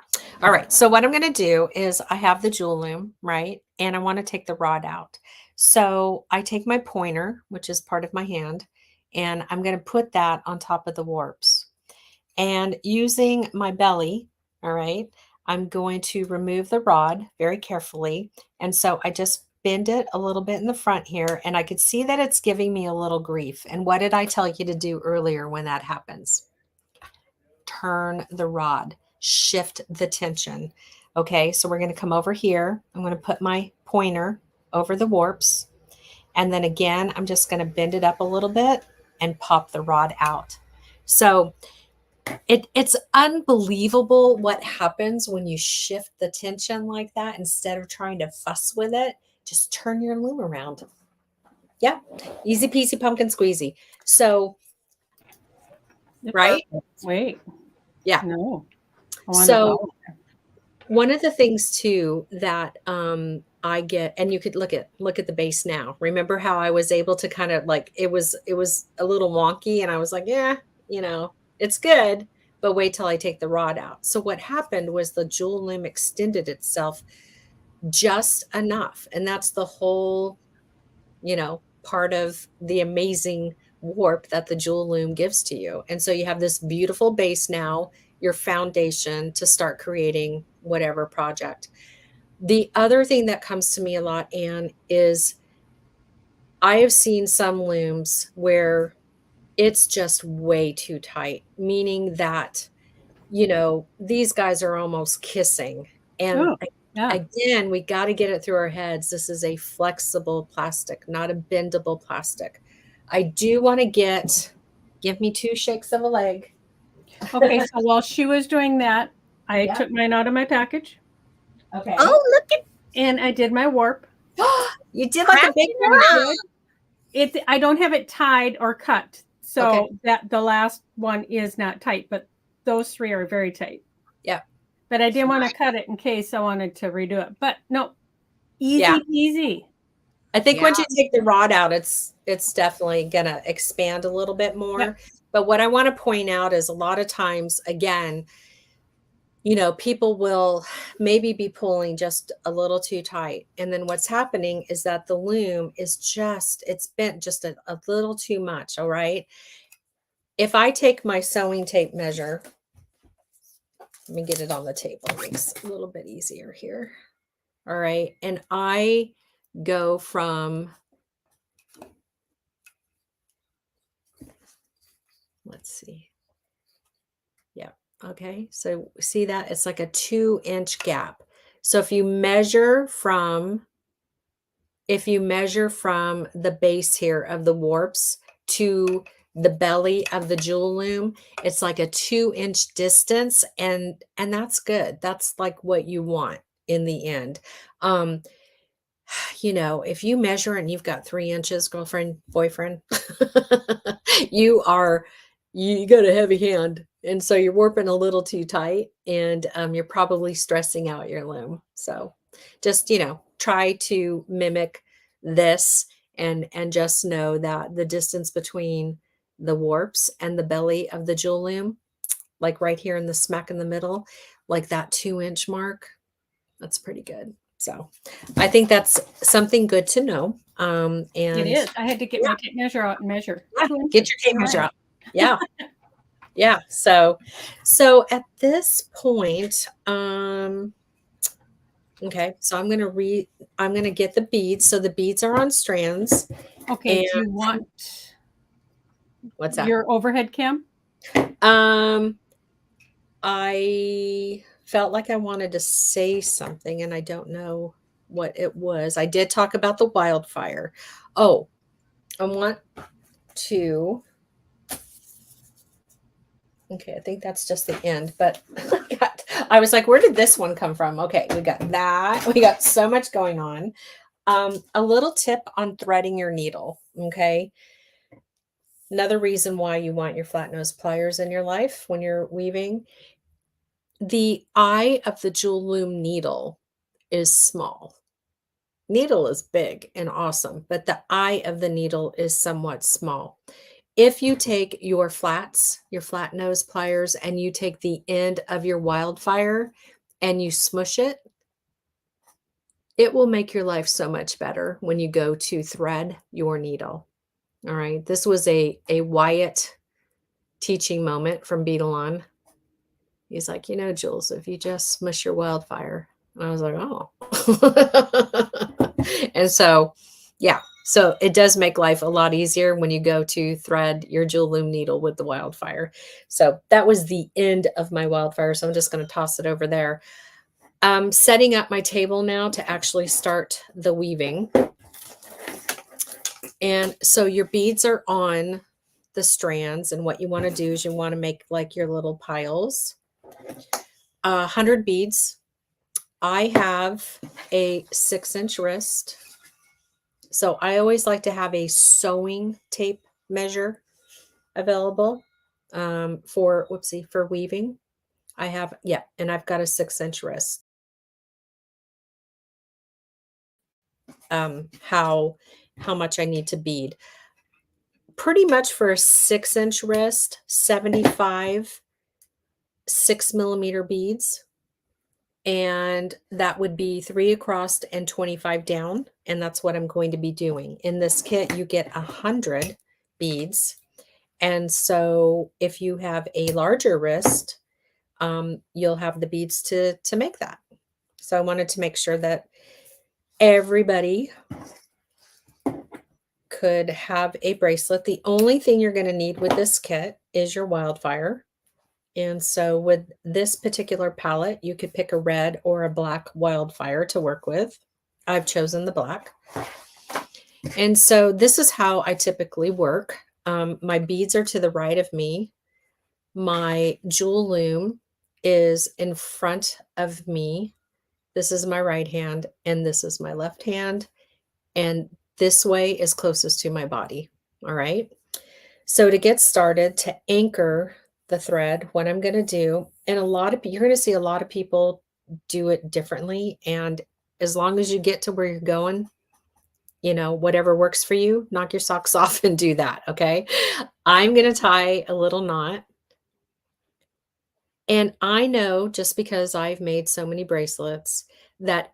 All right. So what I'm going to do is I have the Jewel Loom, right? And I want to take the rod out. So I take my pointer, which is part of my hand, and I'm going to put that on top of the warps. And using my belly, all right, I'm going to remove the rod very carefully. And so I just bend it a little bit in the front here, and I could see that it's giving me a little grief. And what did I tell you to do earlier when that happens? Turn the rod, shift the tension. Okay, so we're going to come over here. I'm going to put my pointer over the warps. And then again, I'm just going to bend it up a little bit. and pop the rod out. So it's unbelievable what happens when you shift the tension like that. Instead of trying to fuss with it, just turn your loom around. Yeah, easy peasy pumpkin squeezy. So, right? Wait. Yeah. No. So one of the things too that I get, and you could look at the base now. Remember how I was able to kind of like it was a little wonky, and I was like, yeah, it's good, but wait till I take the rod out. So what happened was the Jewel Loom extended itself just enough, and that's the whole, part of the amazing warp that the Jewel Loom gives to you. And so you have this beautiful base now, your foundation to start creating whatever project. The other thing that comes to me a lot, Anne, is I have seen some looms where it's just way too tight, meaning that, these guys are almost kissing. And again, we got to get it through our heads. This is a flexible plastic, not a bendable plastic. I do want to give me 2 shakes of a leg. Okay, so while she was doing that, I took mine out of my package. Okay. Oh, look at. And I did my warp. You did like a big one. I don't have it tied or cut. So that the last one is not tight, but those 3 are very tight. Yeah. But I didn't want to cut it in case I wanted to redo it. But no, easy. I think once you take the rod out, it's definitely gonna expand a little bit more. Yep. But what I want to point out is a lot of times, again, people will maybe be pulling just a little too tight. And then what's happening is that the loom is it's bent just a little too much. All right. If I take my sewing tape measure, let me get it on the table. It makes it a little bit easier here. All right. And I go from, let's see. Yeah. Okay. So see that? It's like a 2-inch gap. So if you measure from the base here of the warps to the belly of the Jewel Loom, it's like a 2-inch distance. And that's good. That's like what you want in the end. If you measure and you've got 3 inches, girlfriend, boyfriend, you got a heavy hand. And so you're warping a little too tight, and you're probably stressing out your loom. So just, try to mimic this and just know that the distance between the warps and the belly of the Jewel Loom, like right here in the smack in the middle, like that 2-inch mark, that's pretty good. So I think that's something good to know. And it is. I had to get my tape measure out and measure. Yeah, get your tape measure out. Yeah. Yeah. So at this point, okay, so I'm going to get the beads. So the beads are on strands. Okay. Do you want what's that? Your overhead cam? I felt like I wanted to say something, and I don't know what it was. I did talk about the wildfire. Oh, I want to. Okay, I think that's just the end, but I was like, where did this one come from? Okay, we got that. We got so much going on. A little tip on threading your needle. Okay. Another reason why you want your flat nose pliers in your life when you're weaving. The eye of the Jewel Loom needle is small. Needle is big and awesome, but the eye of the needle is somewhat small. If you take your flat nose pliers, and you take the end of your wildfire and you smush it, it will make your life so much better when you go to thread your needle. All right. This was a Wyatt teaching moment from Beetle. He's like, Jules, if you just smush your wildfire. And I was like, oh. And so, yeah. So it does make life a lot easier when you go to thread your Jewel Loom needle with the wildfire. So that was the end of my wildfire. So I'm just going to toss it over there. I'm setting up my table now to actually start the weaving. And so your beads are on the strands. And what you want to do is you want to make like your little piles. 100 beads. I have a 6-inch wrist. So I always like to have a sewing tape measure available for weaving. I have, yeah, and I've got a 6-inch wrist. How much I need to bead. Pretty much for a 6-inch wrist, 75 6mm beads. And that would be 3 across and 25 down. And that's what I'm going to be doing. In this kit, you get 100 beads. And so if you have a larger wrist, you'll have the beads to make that. So I wanted to make sure that everybody could have a bracelet. The only thing you're going to need with this kit is your wildfire. And so with this particular palette, you could pick a red or a black wildfire to work with. I've chosen the black. And so this is how I typically work. My beads are to the right of me. My Jewel Loom is in front of me. This is my right hand, and this is my left hand. And this way is closest to my body. All right. So to get started, to anchor the thread, what I'm going to do, and you're going to see a lot of people do it differently. And as long as you get to where you're going, whatever works for you, knock your socks off and do that. Okay. I'm going to tie a little knot. And I know, just because I've made so many bracelets, that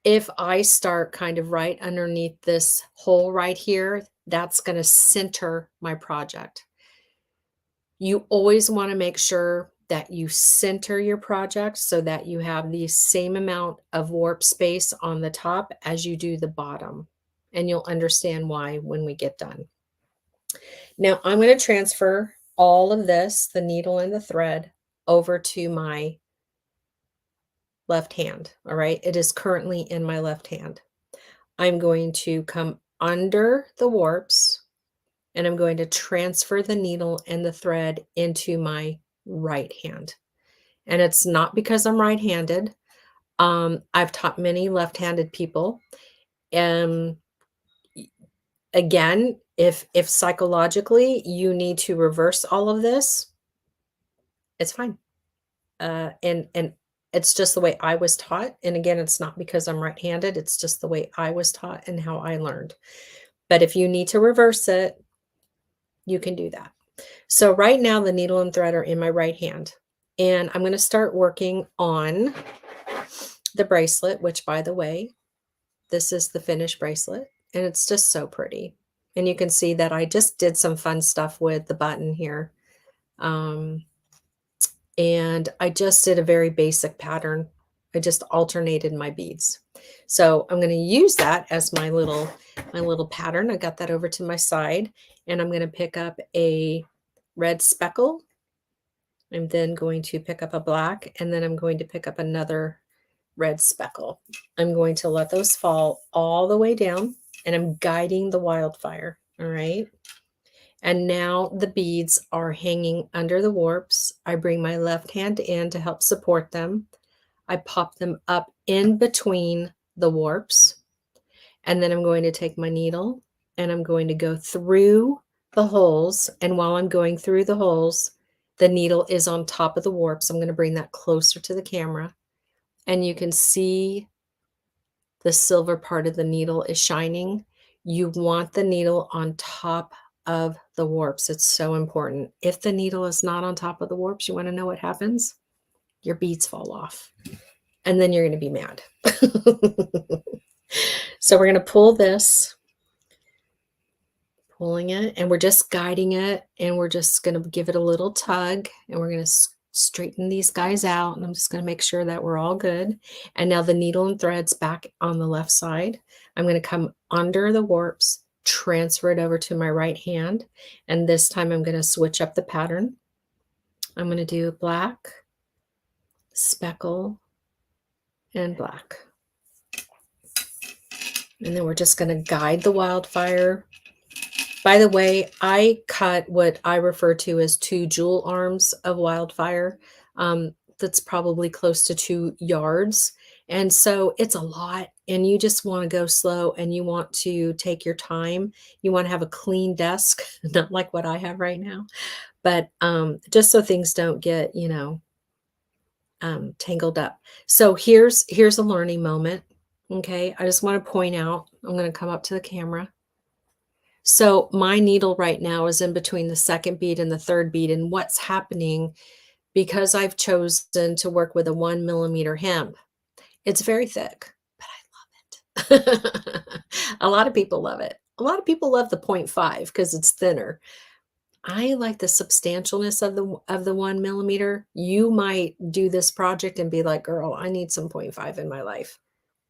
if I start kind of right underneath this hole right here, that's going to center my project. You always want to make sure that you center your project so that you have the same amount of warp space on the top as you do the bottom. And you'll understand why when we get done. Now I'm going to transfer all of this, the needle and the thread, over to my left hand. All right. It is currently in my left hand. I'm going to come under the warps and I'm going to transfer the needle and the thread into my right hand. And it's not because I'm right-handed. I've taught many left-handed people. Again, if psychologically you need to reverse all of this, it's fine. And it's just the way I was taught. And again, it's not because I'm right-handed. It's just the way I was taught and how I learned. But if you need to reverse it, you can do that. So right now the needle and thread are in my right hand. And I'm going to start working on the bracelet, which, by the way, this is the finished bracelet. And it's just so pretty. And you can see that I just did some fun stuff with the button here. And I just did a very basic pattern. I just alternated my beads. So I'm going to use that as my little pattern. I got that over to my side, and I'm going to pick up a red speckle. I'm then going to pick up a black, and then I'm going to pick up another red speckle. I'm going to let those fall all the way down, and I'm guiding the wildfire. All right. And now the beads are hanging under the warps. I bring my left hand in to help support them. I pop them up in between the warps. And then I'm going to take my needle and I'm going to go through the holes. And while I'm going through the holes, the needle is on top of the warps. I'm going to bring that closer to the camera. And you can see the silver part of the needle is shining. You want the needle on top of the warps. It's so important. If the needle is not on top of the warps, you want to know what happens? Your beads fall off. And then you're going to be mad. So we're going to pull this, pulling it, and we're just guiding it, and we're just going to give it a little tug, and we're going to straighten these guys out. And I'm just going to make sure that we're all good. And now the needle and thread's back on the left side. I'm going to come under the warps, transfer it over to my right hand. And this time I'm going to switch up the pattern. I'm going to do black, speckle, and black. And then we're just going to guide the wildfire By the way, I cut what I refer to as 2 jewel arms of wildfire. That's probably close to 2 yards. And so it's a lot, and you just want to go slow and you want to take your time. You want to have a clean desk, not like what I have right now, but just so things don't get, tangled up. So here's a learning moment. Okay. I just want to point out, I'm going to come up to the camera. So my needle right now is in between the second bead and the third bead. And what's happening, because I've chosen to work with a 1 millimeter hemp, it's very thick, but I love it. A lot of people love it. A lot of people love the 0.5 because it's thinner. I like the substantialness of the 1 millimeter. You might do this project and be like, girl, I need some 0.5 in my life.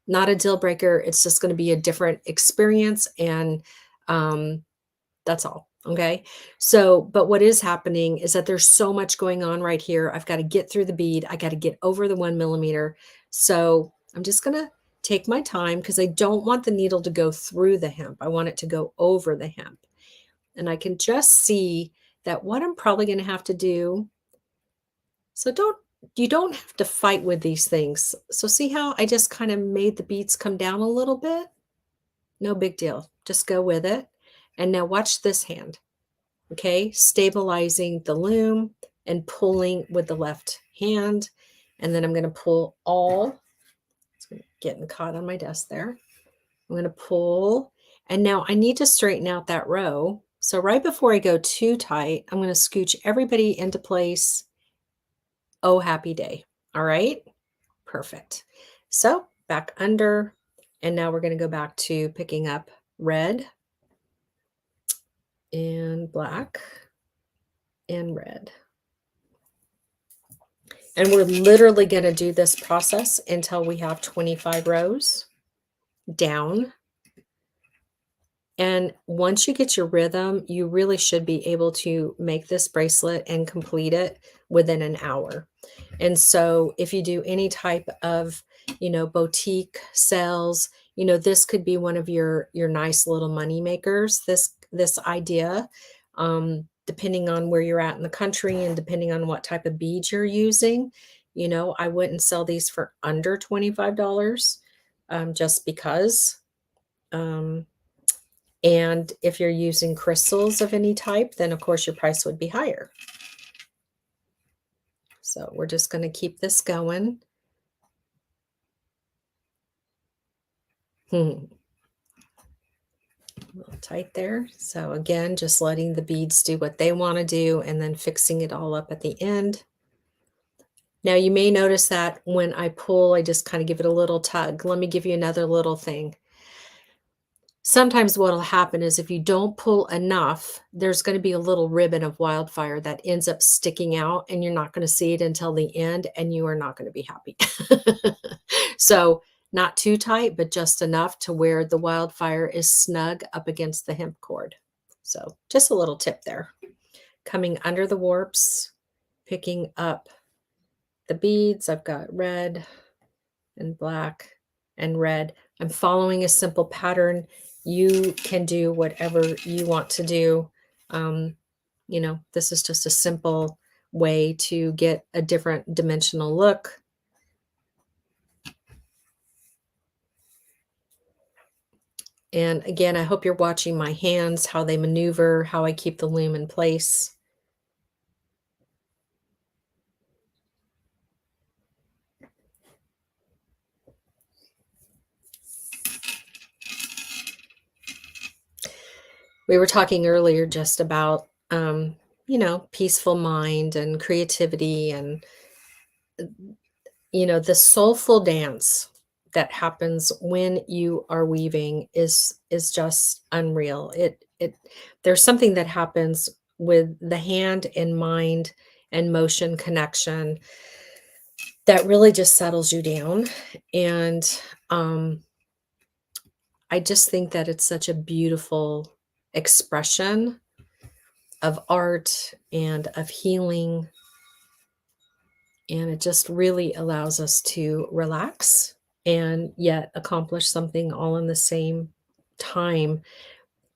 Not a deal breaker. It's just going to be a different experience. And that's all. Okay. So, but what is happening is that there's so much going on right here. I've got to get through the bead. I got to get over the 1 millimeter. So I'm just going to take my time because I don't want the needle to go through the hemp. I want it to go over the hemp. And I can just see that what I'm probably going to have to do. So you don't have to fight with these things. So see how I just kind of made the beads come down a little bit? No big deal. Just go with it. And now watch this hand. Okay. Stabilizing the loom and pulling with the left hand. And then I'm going to pull all. It's getting caught on my desk there. I'm going to pull. And now I need to straighten out that row. So right before I go too tight, I'm going to scooch everybody into place. Oh, happy day. All right. Perfect. So back under. And now we're going to go back to picking up red and black and red. And we're literally going to do this process until we have 25 rows down. And once you get your rhythm, you really should be able to make this bracelet and complete it within an hour. And so if you do any type of, boutique sales, this could be one of your nice little money makers, this idea, depending on where you're at in the country and depending on what type of beads you're using. I wouldn't sell these for under $25, just because. And if you're using crystals of any type, then of course your price would be higher. So we're just going to keep this going. A little tight there. So again, just letting the beads do what they want to do and then fixing it all up at the end. Now you may notice that when I pull, I just kind of give it a little tug. Let me give you another little thing. Sometimes what will happen is if you don't pull enough, there's going to be a little ribbon of wildfire that ends up sticking out and you're not going to see it until the end and you are not going to be happy. So not too tight, but just enough to where the wildfire is snug up against the hemp cord. So just a little tip there. Coming under the warps, picking up the beads. I've got red and black and red. I'm following a simple pattern. You can do whatever you want to do. This is just a simple way to get a different dimensional look. And again, I hope you're watching my hands, how they maneuver, how I keep the loom in place. We were talking earlier just about, peaceful mind and creativity and, the soulful dance that happens when you are weaving is just unreal. There's something that happens with the hand and mind and motion connection that really just settles you down. And I just think that it's such a beautiful expression of art and of healing. And it just really allows us to relax and yet accomplish something all in the same time.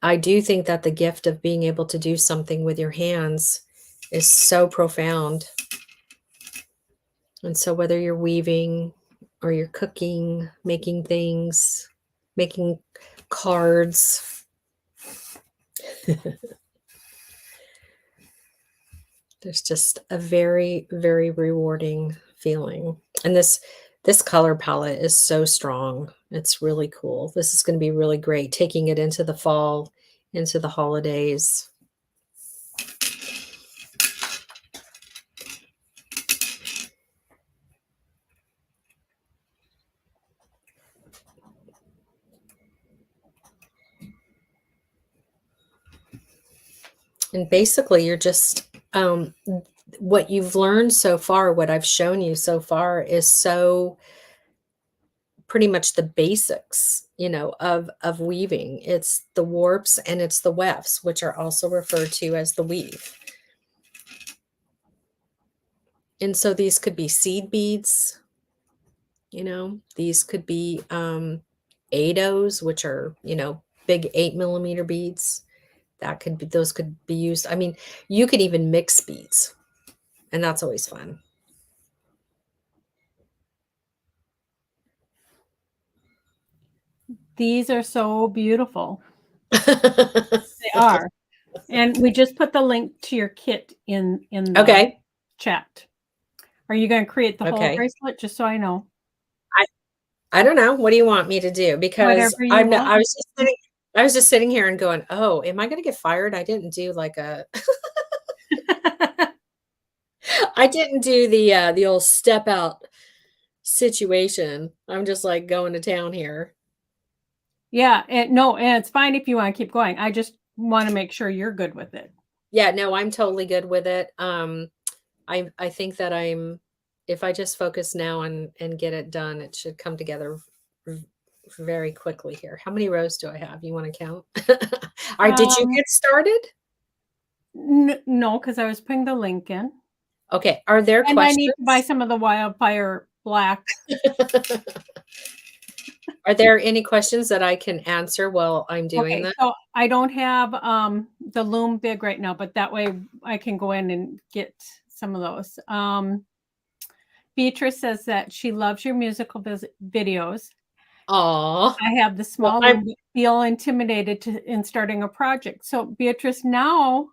I do think that the gift of being able to do something with your hands is so profound. And so whether you're weaving or you're cooking, making things, making cards, there's just a very, very rewarding feeling. And this color palette is so strong. It's really cool. This is going to be really great taking it into the fall, into the holidays. And basically, you're just what you've learned so far, what I've shown you so far is so pretty much the basics, of weaving. It's the warps and it's the wefts, which are also referred to as the weave. And so these could be seed beads, these could be ADOs, which are, big 8mm beads. Those could be used. I mean, you could even mix beads, and that's always fun. These are so beautiful. They are. And we just put the link to your kit in the chat. Are you going to create the whole bracelet? Just so I know. I don't know. What do you want me to do? Because I was just sitting here and going, oh, am I going to get fired? I didn't do like a I didn't do the old step out situation. I'm just like going to town here. Yeah, and it's fine if you want to keep going. I just want to make sure you're good with it. Yeah, no, I'm totally good with it. I think that if I just focus now and get it done, it should come together very quickly here. How many rows do I have? You want to count? All right, did you get started? No, because I was putting the link in. Okay, are there questions? I need to buy some of the wildfire black. Are there any questions that I can answer while I'm doing that? So I don't have the loom big right now, but that way I can go in and get some of those. Beatrice says that she loves your musical videos. Aww. I have the small loom, but feel intimidated in starting a project. So Beatrice, now,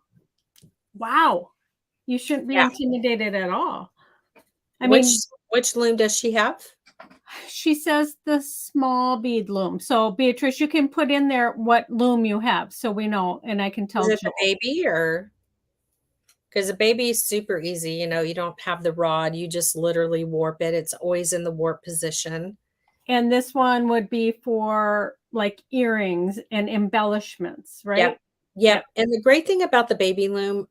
wow, you shouldn't be intimidated at all. Which loom does she have? She says the small bead loom. So Beatrice, you can put in there what loom you have, so we know, and I can tell. Is it the baby, or because the baby is super easy? You don't have the rod; you just literally warp it. It's always in the warp position. And this one would be for like earrings and embellishments, right? Yep. And the great thing about the baby loom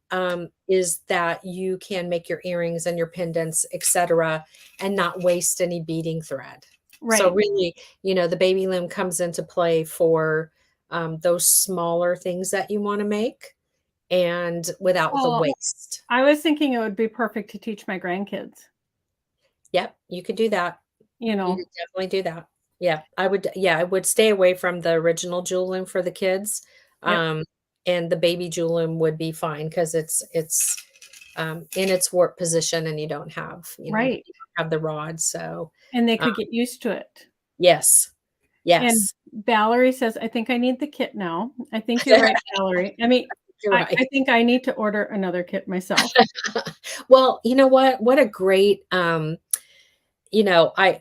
is that you can make your earrings and your pendants, etc., and not waste any beading thread. Right. So really, the baby loom comes into play for those smaller things that you want to make, and without the waste. I was thinking it would be perfect to teach my grandkids. Yep, you could do that. You could definitely do that. Yeah, I would. Yeah, I would stay away from the original Jewel Loom for the kids. Yep. And the baby Jewel Loom would be fine because it's in its warp position, and you don't have you don't have the rod. So they could get used to it. Yes. And Valerie says, "I think I need the kit now." I think you're right, Valerie. I mean, right. I think I need to order another kit myself. Well, you know what? What a great.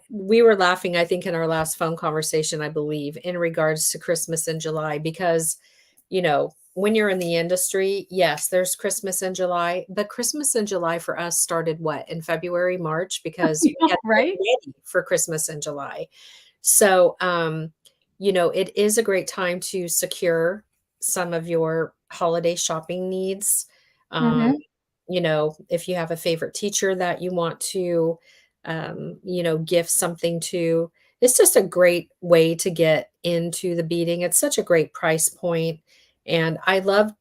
We were laughing, I think, in our last phone conversation, I believe, in regards to Christmas in July, because, when you're in the industry, yes, there's Christmas in July, but Christmas in July for us started in February, March, because we had ready for Christmas in July. So, it is a great time to secure some of your holiday shopping needs. If you have a favorite teacher that you want to, gift something to, it's just a great way to get into the beading. It's such a great price point. And I love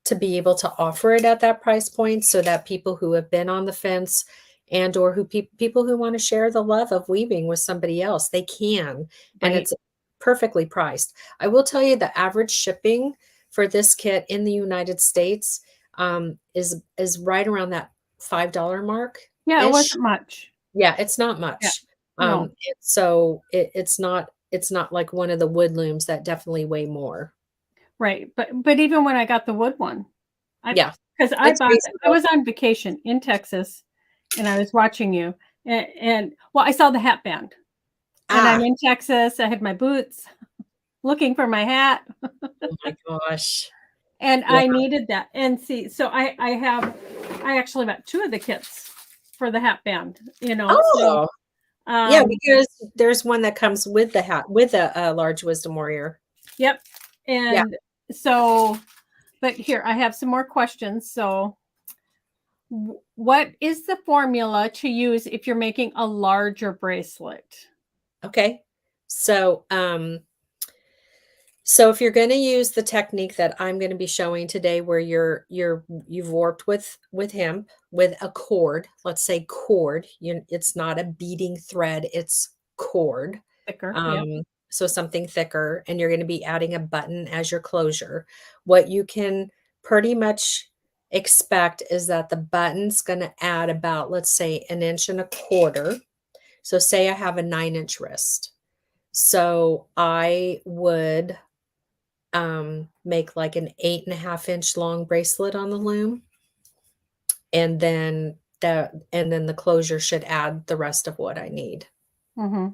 to be able to offer it at that price point so that people who have been on the fence or people who want to share the love of weaving with somebody else, they can, and it's perfectly priced. I will tell you the average shipping for this kit in the United States is right around that $5 mark. Yeah, it wasn't much. Yeah, it's not Yeah. much. No. So it's not like one of the wood looms that definitely weigh more. Right. But even when I got the wood one, Yeah, because I it's bought it, I reasonable. was on vacation in Texas and I was watching you and well, I saw the hat band and I'm in Texas. I had my boots looking for my hat Oh my gosh. and Yeah. I needed that. And see, so I actually bought 2 of the kits for the hat band, you know. Oh, So, yeah, because there's one that comes with the hat, with a large wisdom warrior. yep. And so, but here, I have some more questions. So, what is the formula to use if you're making a larger bracelet? Okay. So, so if you're going to use the technique that I'm going to be showing today, where you've warped with hemp with a cord, let's say cord, it's not a beading thread, it's cord. Thicker. Yeah. So something thicker, and you're going to be adding a button as your closure. What you can pretty much expect is that the button's going to add about, let's say, 1.25 inches. So say I have a 9-inch wrist. So I would make like an 8.5-inch long bracelet on the loom. And then the closure should add the rest of what I need. Mm-hmm.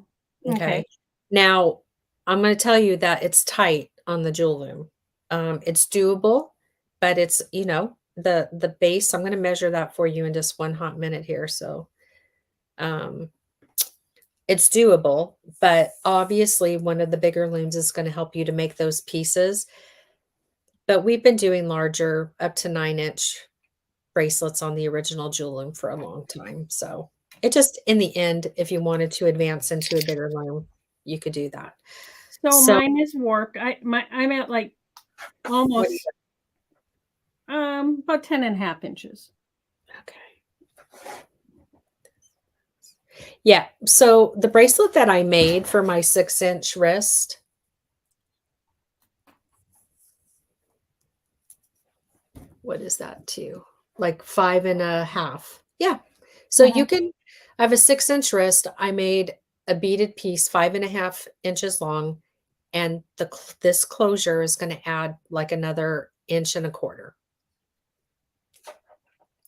Okay. Now I'm going to tell you that it's tight on the Jewel Loom. It's doable, but it's, the base, I'm going to measure that for you in just one hot minute here. So, it's doable, but obviously one of the bigger looms is going to help you to make those pieces. But we've been doing larger, up to 9-inch bracelets on the original Jewel Loom for a long time. So it just, in the end, if you wanted to advance into a bigger loom, you could do that. So mine is warped. I'm at like almost about 10.5 inches. Okay. Yeah. So the bracelet that I made for my 6-inch wrist, what is that to? Like 5.5. Yeah. So you can, I have a 6-inch wrist. I made a beaded piece 5.5 inches long, and this closure is going to add like another 1.25 inches.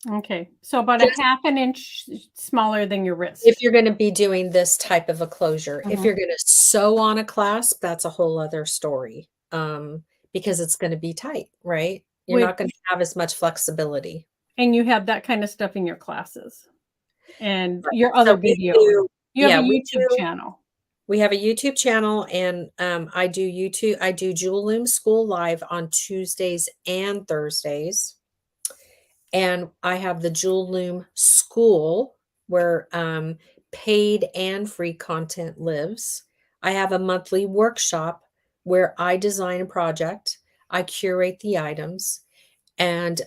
Okay. So about a 1/2 inch smaller than your wrist. If you're going to be doing this type of a closure. If you're going to sew on a clasp, that's a whole other story. Because it's going to be tight, right? You're not going to have as much flexibility. And you have that kind of stuff in your classes and your So other videos. You have a YouTube channel. We have a YouTube channel, and I do Jewel Loom School live on Tuesdays and Thursdays. And I have the Jewel Loom School, where paid and free content lives. I have a monthly workshop where I design a project, I curate the items, and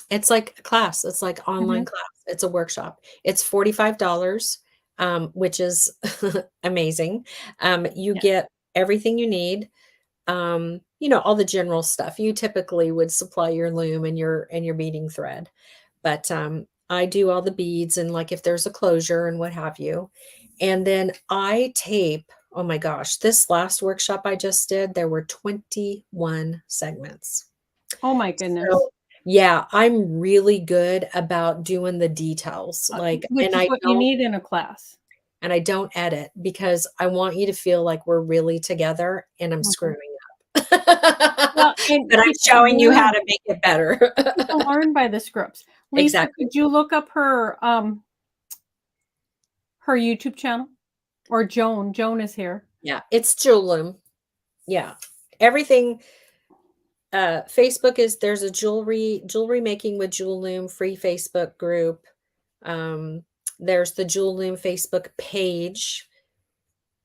it's like a class. It's like online class. It's a workshop. It's $45, which is amazing. You get everything you need. All the general stuff. You typically would supply your loom and your beading thread, but I do all the beads and, like, if there's a closure and what have you. And then I tape. Oh my gosh, this last workshop I just did, there were 21 segments. Oh my goodness. So, yeah, I'm really good about doing the details, which is what you need in a class. And I don't edit, because I want you to feel like we're really together, and I'm screwing up. Well, but I'm showing you how to make it better. People learn by the scripts. Lisa, Exactly. could you look up her YouTube channel? Or Joan? Joan is here. Yeah, it's Jewel Loom. Yeah, everything. Facebook there's a jewelry making with Jewel Loom free Facebook group. There's the Jewel Loom Facebook page.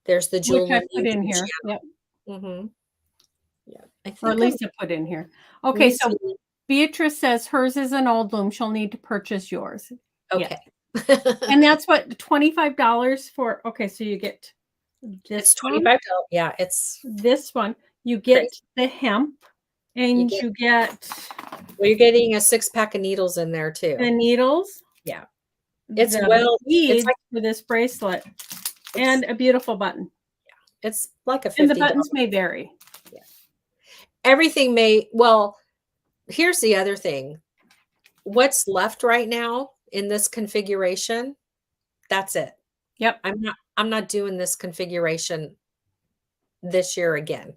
There's the Jewel Loom put in here. Channel. Yep. Yeah, or Lisa put in here. Okay, so Beatrice says hers is an old loom. She'll need to purchase yours. Okay. Yes. And that's what, $25 for. Okay, so you get this. It's $25. Yeah, it's this one. You get the hemp. And get, you get well, you're getting a 6-pack of needles in there too. the needles. Yeah. It's the beads like for this bracelet and a beautiful button. It's like a $50. And the buttons may vary. Yeah. Everything may, well, here's the other thing. What's left right now in this configuration, that's it. Yep. I'm not doing this configuration this year again.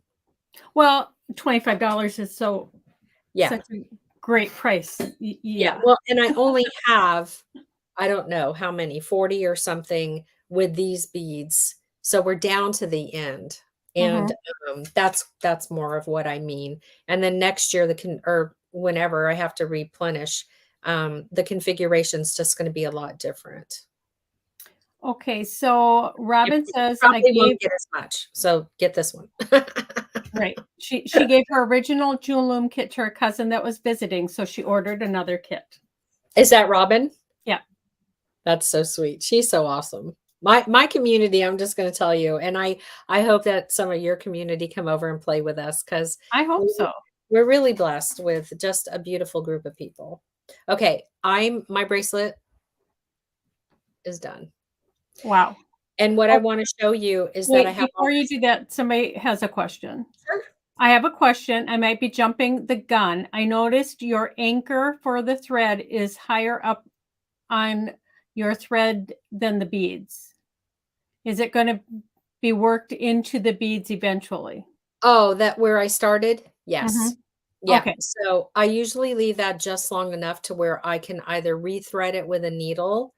Well, $25 is such a great price. Yeah. Well, and I only have, I don't know how many, 40 or something with these beads. So we're down to the end. And that's more of what I mean. And then next year, or whenever I have to replenish, the configuration's just going to be a lot different. Okay, so Robin says probably won't get as much. So get this one. Right. She gave her original Jewel Loom kit to her cousin that was visiting, so she ordered another kit. Is that Robin? Yeah. That's so sweet. She's so awesome. My community, I'm just going to tell you, and I hope that some of your community come over and play with us, because I hope so. We're really blessed with just a beautiful group of people. Okay, my bracelet is done. Wow. And what I want to show you is that I have. Before you do that, somebody has a question. Sure. I have a question. I might be jumping the gun. I noticed your anchor for the thread is higher up on your thread than the beads. Is it going to be worked into the beads eventually? Oh, that where I started? Yes. Yeah. Okay. So I usually leave that just long enough to where I can either rethread it with a needle,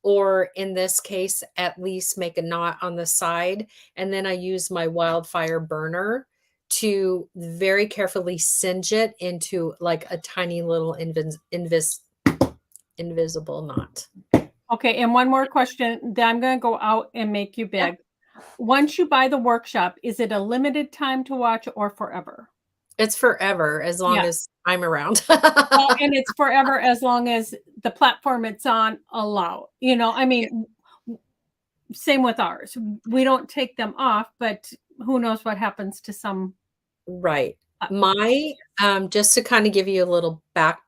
or in this case, at least make a knot on the side. And then I use my wildfire burner to very carefully singe it into like a tiny little invisible knot. Okay. And one more question. Then I'm going to go out and make you big. Yeah. Once you buy the workshop, is it a limited time to watch or forever? It's forever, as long as I'm around. Well, and it's forever as long as the platform it's on allow. I mean, same with ours. We don't take them off, but who knows what happens to some. Right. My, just to kind of give you a little back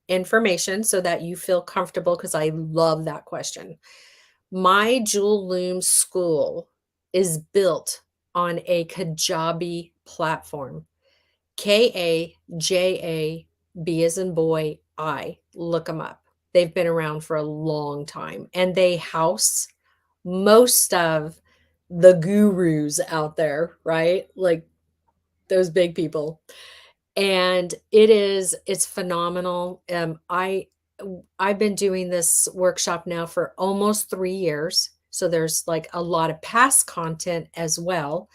information so that you feel comfortable, because I love that question. My Jewel Loom school is built on a Kajabi platform. Kajabi as in boy, I. Look them up. They've been around for a long time, and they house most of the gurus out there, right? Like those big people. And it's phenomenal. I've been doing this workshop now for almost 3 years. So there's like a lot of past content as well.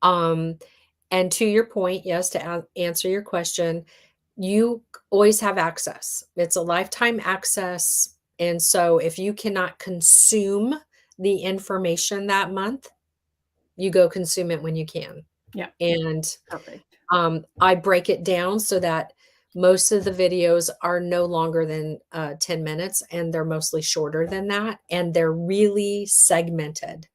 And to your point, yes, to answer your question, you always have access. It's a lifetime access. And so if you cannot consume the information that month, you go consume it when you can. Yeah. And perfect. I break it down so that most of the videos are no longer than 10 minutes, and they're mostly shorter than that. And they're really segmented.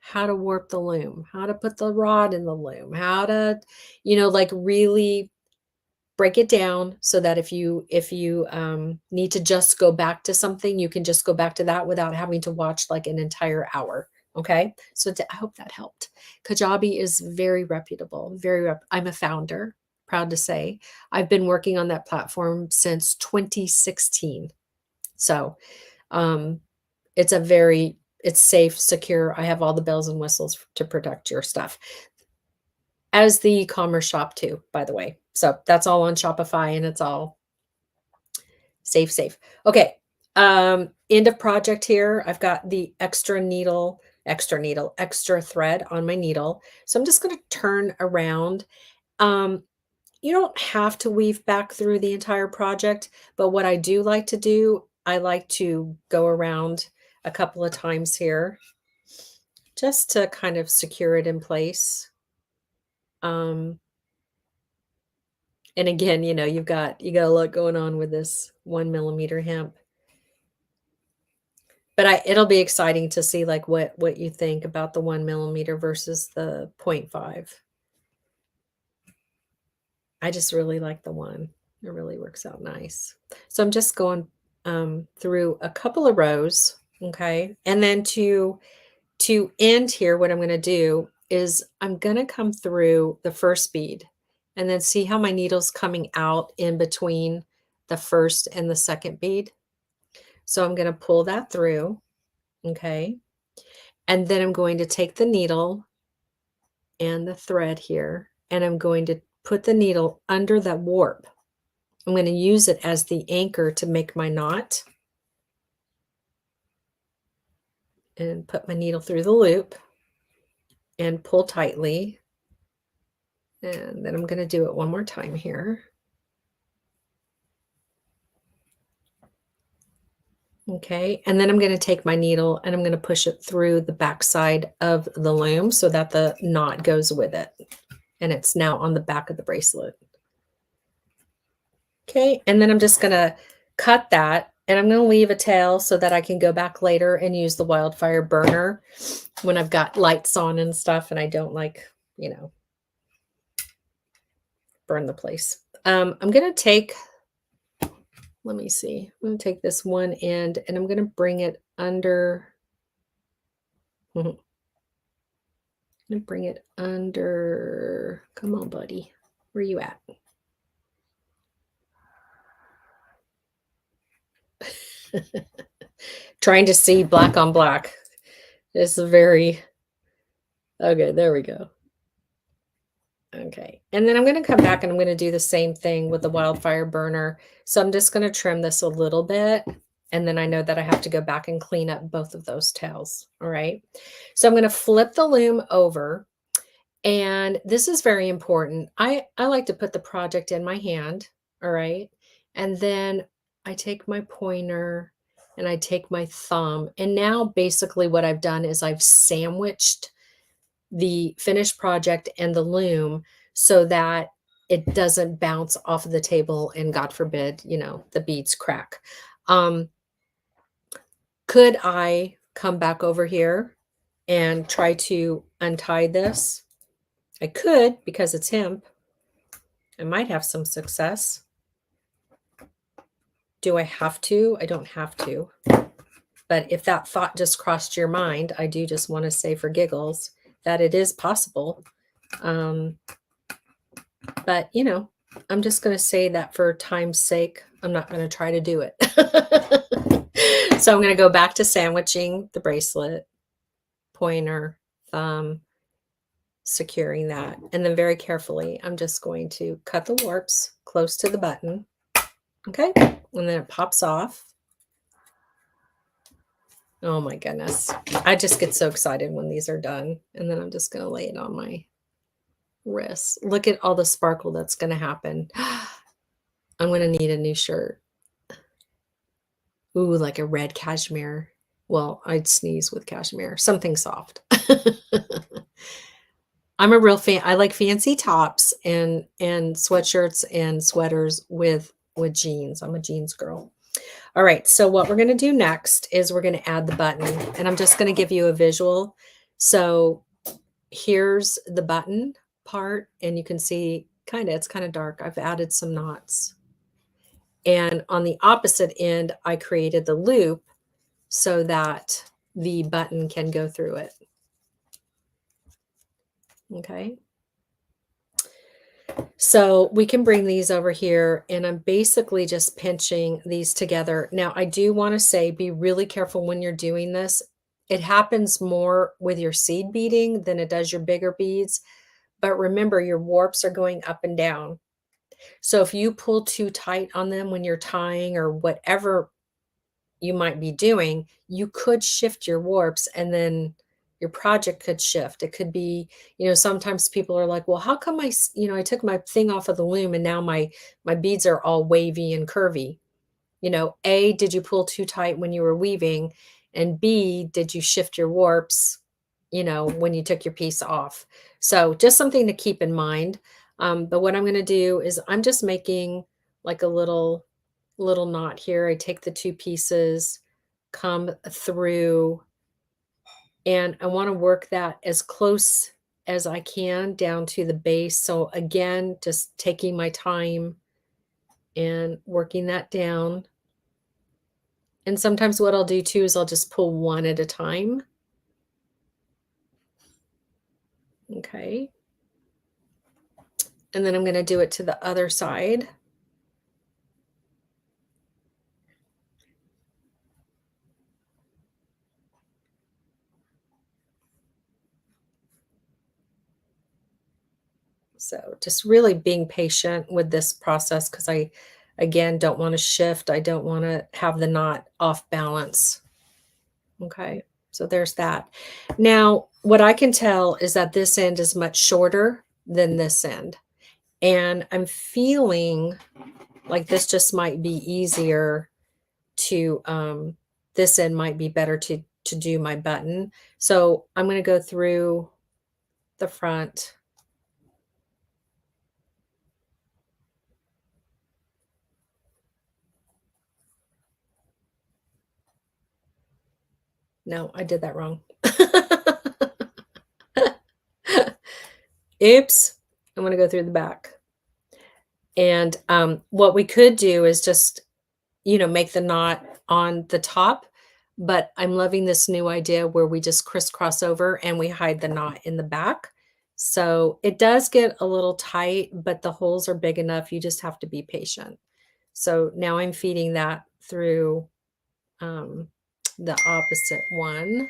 How to warp the loom, how to put the rod in the loom, how to, like really break it down so that if you need to just go back to something, you can just go back to that without having to watch like an entire hour. Okay. So I hope that helped. Kajabi is very reputable. I'm a founder, proud to say. I've been working on that platform since 2016. So it's safe, secure. I have all the bells and whistles to protect your stuff. As the e-commerce shop too, by the way. So that's all on Shopify, and it's all safe. Okay. End of project here. I've got the extra thread on my needle. So I'm just going to turn around. You don't have to weave back through the entire project, but what I do like to do, I like to go around a couple of times here just to kind of secure it in place. And again, you got a lot going on with this 1 millimeter hemp. But it'll be exciting to see like what you think about the 1 millimeter versus the 0.5. I just really like the one. It really works out nice. So I'm just going through a couple of rows, okay? And then to end here, what I'm going to do is I'm going to come through the first bead and then see how my needle's coming out in between the first and the second bead. So I'm going to pull that through, okay? And then I'm going to take the needle and the thread here, and I'm going to put the needle under that warp. I'm going to use it as the anchor to make my knot and put my needle through the loop and pull tightly. And then I'm going to do it one more time here. Okay, and then I'm going to take my needle and I'm going to push it through the back side of the loom so that the knot goes with it. And it's now on the back of the bracelet. Okay, and then I'm just going to cut that, and I'm going to leave a tail so that I can go back later and use the wildfire burner when I've got lights on and stuff and I don't like, you know, burn the place. I'm going to take, let me see, I'm going to take this one end and I'm going to bring it under. I'm going to bring it under. Come on, buddy. Where are you at? Trying to see black on black. It's very, okay, there we go. Okay, and then I'm going to come back and I'm going to do the same thing with the wildfire burner. So I'm just going to trim this a little bit, and then I know that I have to go back and clean up both of those tails. All right, so I'm going to flip the loom over, and this is very important. I like to put the project in my hand. All right, and then I take my pointer and I take my thumb, and now basically what I've done is I've sandwiched the finished project and the loom so that it doesn't bounce off of the table and, God forbid, you know, the beads crack. Could I come back over here and try to untie this? I could, because it's hemp. I might have some success. Do I have to? I don't have to. But if that thought just crossed your mind, I do just want to say for giggles that it is possible. But, you know, I'm just going to say that for time's sake, I'm not going to try to do it. So I'm going to go back to sandwiching the bracelet, pointer, thumb, securing that. And then very carefully, I'm just going to cut the warps close to the button. Okay. And then it pops off. Oh my goodness. I just get so excited when these are done. And then I'm just going to lay it on my wrist. Look at all the sparkle that's going to happen. I'm going to need a new shirt. Ooh, like a red cashmere. Well, I'd sneeze with cashmere. Something soft. I'm a real fan. I like fancy tops and sweatshirts and sweaters with jeans. I'm a jeans girl. All right, so what we're going to do next is we're going to add the button, and I'm just going to give you a visual. So here's the button part, and you can see it's kind of dark. I've added some knots. And on the opposite end, I created the loop so that the button can go through it. Okay. So we can bring these over here, and I'm basically just pinching these together. Now, I do want to say, be really careful when you're doing this. It happens more with your seed beading than it does your bigger beads. But remember, your warps are going up and down. So if you pull too tight on them when you're tying or whatever you might be doing, you could shift your warps, and then your project could shift. It could be, you know, sometimes people are like, well, how come I took my thing off of the loom and now my beads are all wavy and curvy? You know, A, did you pull too tight when you were weaving? And B, did you shift your warps, you know, when you took your piece off? So just something to keep in mind. But what I'm going to do is I'm just making like a little knot here. I take the two pieces, come through, and I want to work that as close as I can down to the base. So again, just taking my time and working that down. And sometimes what I'll do too is I'll just pull one at a time. Okay. And then I'm going to do it to the other side. So just really being patient with this process, because I, again, don't want to shift. I don't want to have the knot off balance. Okay, so there's that. Now, what I can tell is that this end is much shorter than this end. And I'm feeling like this just might be easier to, this end might be better to do my button. So I'm going to go through the front. No, I did that wrong. Oops. I'm going to go through the back. And what we could do is just, make the knot on the top. But I'm loving this new idea where we just crisscross over and we hide the knot in the back. So it does get a little tight, but the holes are big enough. You just have to be patient. So now I'm feeding that through the opposite one.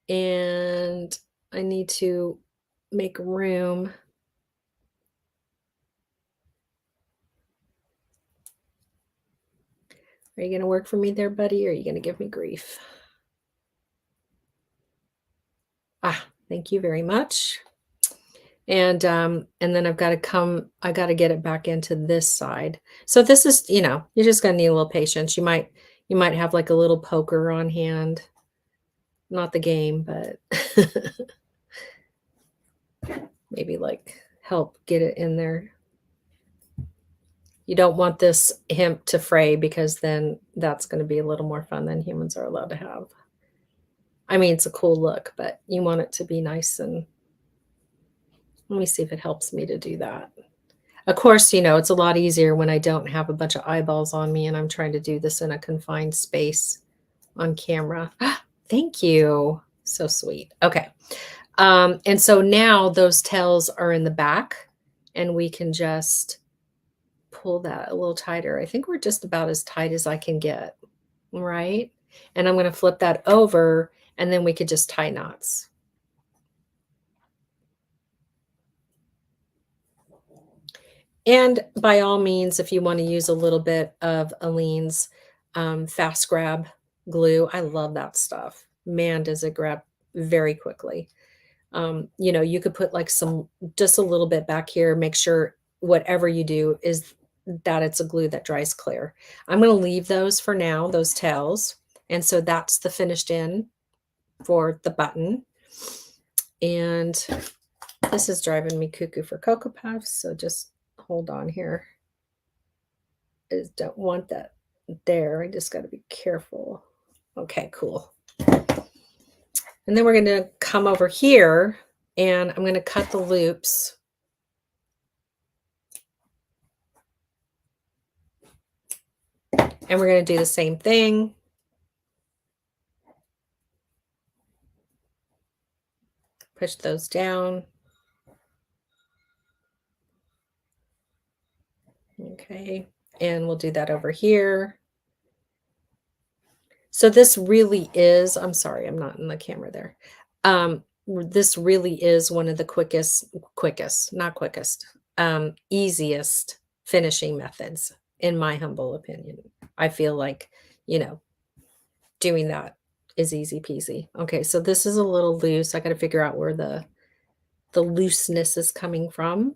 And I need to make room. Are you going to work for me there, buddy? Or are you going to give me grief? Thank you very much. And then I've got to I got to get it back into this side. So this is, you're just going to need a little patience. You might have like a little poker on hand. Not the game, but maybe like help get it in there. You don't want this hemp to fray, because then that's going to be a little more fun than humans are allowed to have. I mean, it's a cool look, but you want it to be nice. And let me see if it helps me to do that. Of course, it's a lot easier when I don't have a bunch of eyeballs on me and I'm trying to do this in a confined space on camera. Thank you. So sweet. Okay. And so now those tails are in the back and we can just pull that a little tighter. I think we're just about as tight as I can get. Right. And I'm going to flip that over and then we could just tie knots. And by all means, if you want to use a little bit of Aleene's fast grab glue, I love that stuff. Man, does it grab very quickly. You could put like just a little bit back here, make sure whatever you do is that it's a glue that dries clear. I'm going to leave those for now, those tails. And so that's the finished in for the button. And this is driving me cuckoo for Cocoa Puffs. So just hold on here. I just don't want that there. I just got to be careful. Okay, cool. And then we're going to come over here and I'm going to cut the loops. And we're going to do the same thing. Push those down. Okay, and we'll do that over here. So this really is, I'm sorry, I'm not in the camera there. This really is one of the easiest finishing methods, in my humble opinion. I feel like, doing that is easy peasy. Okay, so this is a little loose. I got to figure out where the looseness is coming from.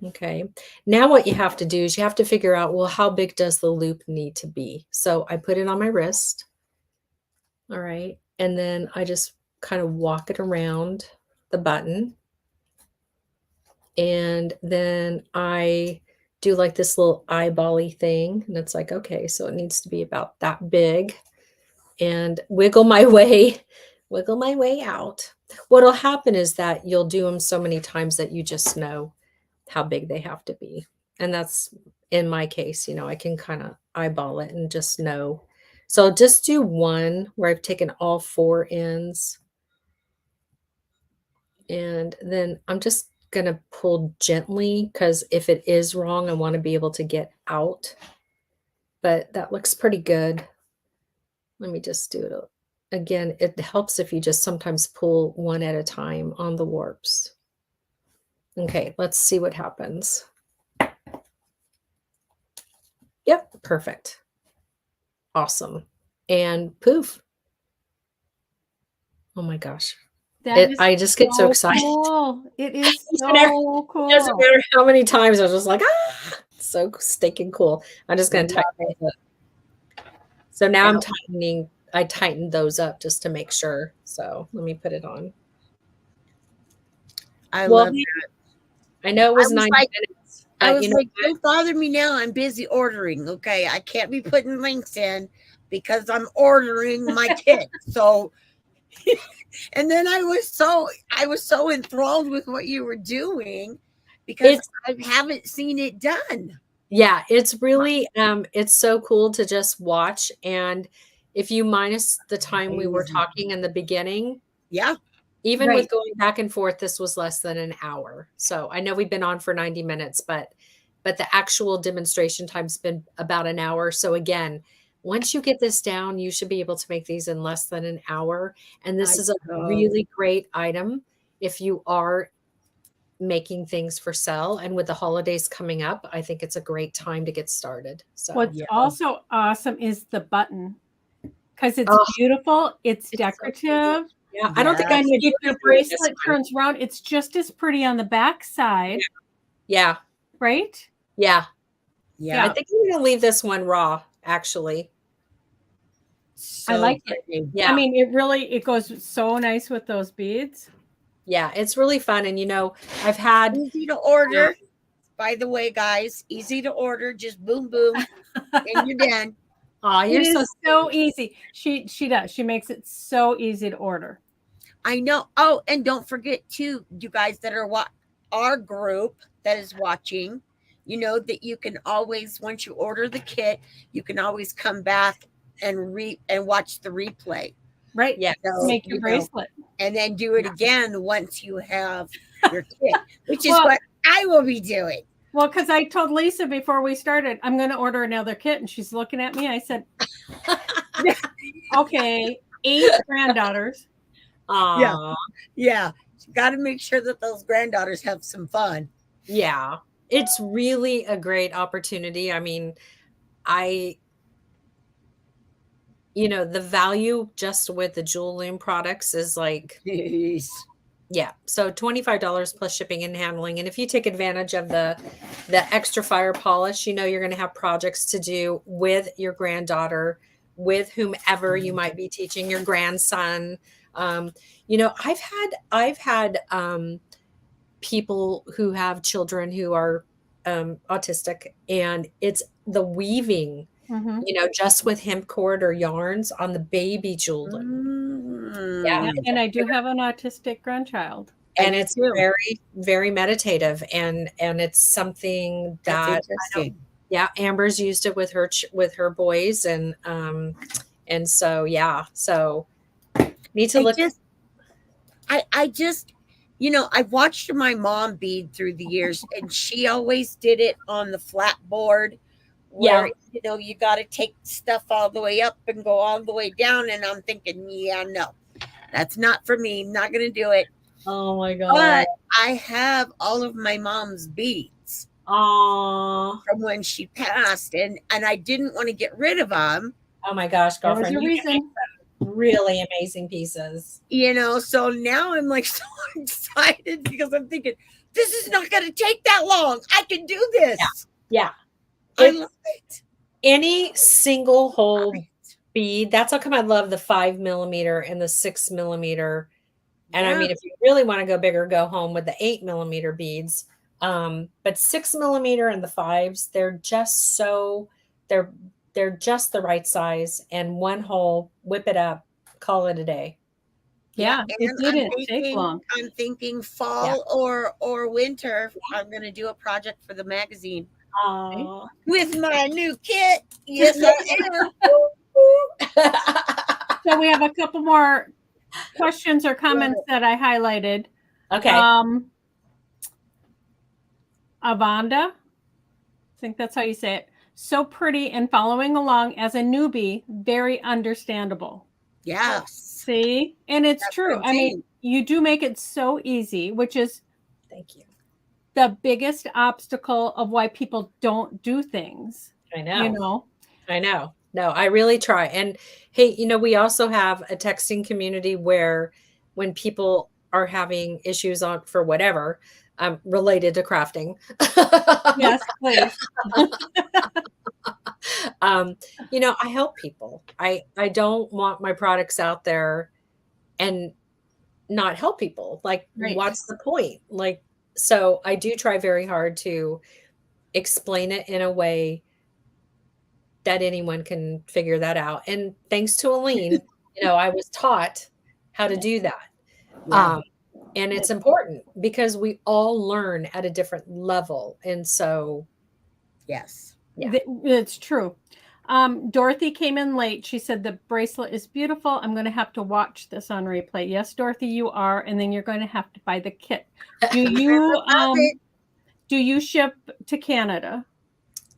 Okay, now what you have to do is you have to figure out, well, how big does the loop need to be? So I put it on my wrist. All right, and then I just kind of walk it around the button. And then I do like this little eyeball-y thing. And it's like, okay, so it needs to be about that big. And wiggle my way wiggle my way out. What'll happen is that you'll do them so many times that you just know how big they have to be. And that's in my case, I can kind of eyeball it and just know. So I'll just do one where I've taken all 4 ends. And then I'm just going to pull gently because if it is wrong, I want to be able to get out. But that looks pretty good. Let me just do it. Again, it helps if you just sometimes pull one at a time on the warps. Okay, let's see what happens. Yep, perfect. Awesome. And poof. Oh my gosh. I just get so excited. Cool. It is so cool. It doesn't matter how many times I was just like, so stinking cool. I'm just going to tighten it. So now I'm tightening. I tightened those up just to make sure. So let me put it on. I love that. I know it was 90 minutes. I was like, don't bother me now. I'm busy ordering. Okay. I can't be putting links in because I'm ordering my kit. So, and then I was so enthralled with what you were doing because I haven't seen it done. Yeah, it's really, it's so cool to just watch. And if you minus the time we were talking in the beginning, yeah, even with going back and forth, this was less than an hour. So I know we've been on for 90 minutes, but the actual demonstration time's been about an hour. So again, once you get this down, you should be able to make these in less than an hour. And this is a really great item if you are making things for sale, and with the holidays coming up, I think it's a great time to get started. So what's also awesome is the button because it's beautiful, it's decorative. So I don't think I need your bracelet turns around, it's just as pretty on the back side. Right? Yeah. I think I'm gonna leave this one raw, actually. I like it. I mean, it goes so nice with those beads. Yeah, it's really fun. And I've had easy to order. By the way, guys, easy to order. Just boom, boom, and you're done. Oh, you're so easy. She does. She makes it so easy to order. I know. Oh, and don't forget too, you guys that are our group that is watching. You know that you can always, once you order the kit, you can always come back and watch the replay. Right. Yeah. So, make your bracelet. And then do it again once you have your kit, which is what I will be doing. Well, because I told Lisa before we started, I'm going to order another kit. And she's looking at me. I said, okay, 8 granddaughters. Aww. Yeah. Got to make sure that those granddaughters have some fun. Yeah. It's really a great opportunity. I mean, the value just with the Jewel Loom products is like, so $25 plus shipping and handling. And if you take advantage of the extra fire polish, you're going to have projects to do with your granddaughter, with whomever you might be teaching, your grandson. I've had people who have children who are autistic, and it's the weaving, just with hemp cord or yarns on the baby Jewel Loom. Yeah, and I do have an autistic grandchild, and it's very, very meditative, and it's something that Amber's used it with her boys, and so so need to look. I just I've watched my mom bead through the years, and she always did it on the flat board where you got to take stuff all the way up and go all the way down, and I'm thinking, no, that's not for me. I'm not going to do it. Oh my God. But I have all of my mom's beads from when she passed, and I didn't want to get rid of them. Oh my gosh, girlfriend. There's a reason. Really amazing pieces. So now I'm like so excited because I'm thinking, this is not going to take that long. I can do this. Yeah. I love it. Any single hole bead. That's how come I love the 5 millimeter and the 6 millimeter. And I mean, if you really want to go bigger, go home with the 8 millimeter beads. But 6 millimeter and the 5s, they're just they're just the right size, and one hole, whip it up, call it a day. Yeah, it and didn't take long. I'm thinking fall or winter. I'm gonna do a project for the magazine Aw. with my new kit. Yes, I am. So we have a couple more questions or comments that I highlighted. Okay. Avanda, I think that's how you say it. So pretty and following along as a newbie, very understandable. Yes. See? And it's true. I mean, you do make it so easy, which is Thank you. the biggest obstacle of why people don't do things. I know. You know? I know. No, I really try. And hey, we also have a texting community where when people are having issues for whatever, related to crafting. Yes, please. I help people. I don't want my products out there and not help people. Like, Right. what's the point? Like, so I do try very hard to explain it in a way that anyone can figure that out. And thanks to Aline, I was taught how to do that. Yeah. And it's important because we all learn at a different level. And so, yes, it's true. Dorothy came in late. She said the bracelet is beautiful. I'm going to have to watch this on replay. Yes, Dorothy, you are. And then you're going to have to buy the kit. Do you ship to Canada?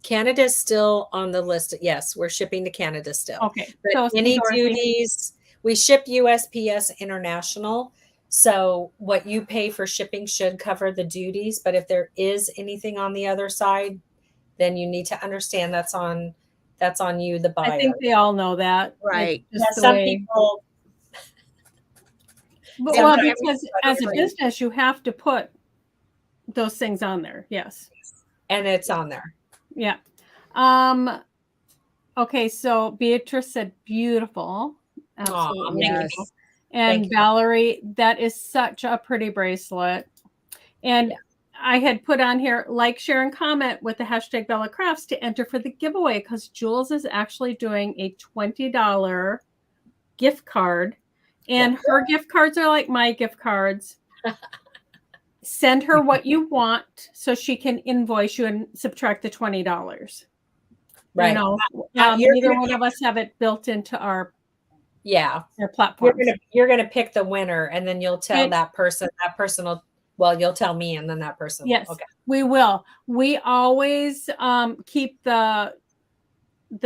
Canada is still on the list. Yes, we're shipping to Canada still. Okay. But So any duties, we ship USPS International. So what you pay for shipping should cover the duties. But if there is anything on the other side, then you need to understand that's on you, the buyer. I think they all know that. right. Some people. Well, because as a business, you have to put those things on there. Yes. And it's on there. Yeah. Okay, so Beatrice said beautiful. Absolutely. Yes. And Valerie, that is such a pretty bracelet. And I had put on here, like, share, and comment with the hashtag Bella Crafts to enter for the giveaway, because Jules is actually doing a $20 gift card. And her gift cards are like my gift cards. Send her what you want so she can invoice you and subtract the $20. Right. Neither one of us have it built into our platform. You're gonna pick the winner, and then you'll tell that person. That person will. Well, you'll tell me, and then that person. Yes, okay. We will. We always keep the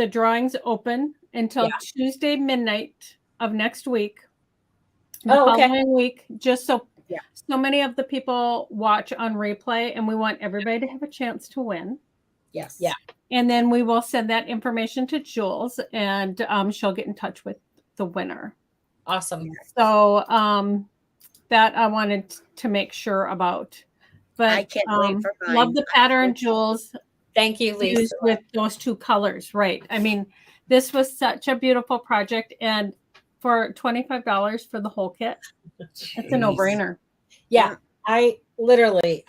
drawings open until Tuesday midnight of next week. The following week, just so many of the people watch on replay, and we want everybody to have a chance to win. Yes. Yeah. And then we will send that information to Jules, and she'll get in touch with the winner. Awesome. So that I wanted to make sure about. But I can't wait for mine. Love the pattern, Jules. Thank you, Lisa. Used with those two colors, right? I mean, this was such a beautiful project, and for $25 for the whole kit, it's a no-brainer. Yeah, I really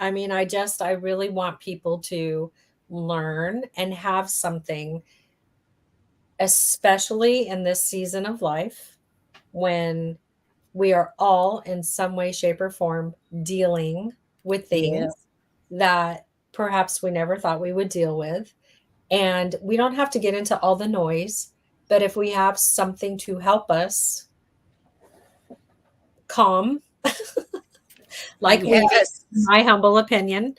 want people to learn and have something, especially in this season of life when we are all in some way, shape, or form dealing with things that perhaps we never thought we would deal with. And we don't have to get into all the noise, but if we have something to help us calm, like my humble opinion,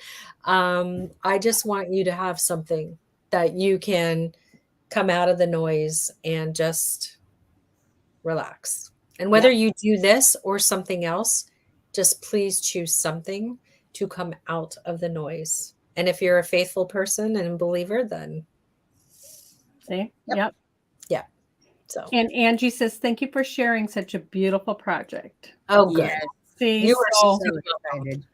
I just want you to have something that you can come out of the noise and just relax. And whether you do this or something else, just please choose something to come out of the noise. And if you're a faithful person and believer, then see, yeah. So, and Angie says, "Thank you for sharing such a beautiful project." Oh, good. Yes. See, you are so excited.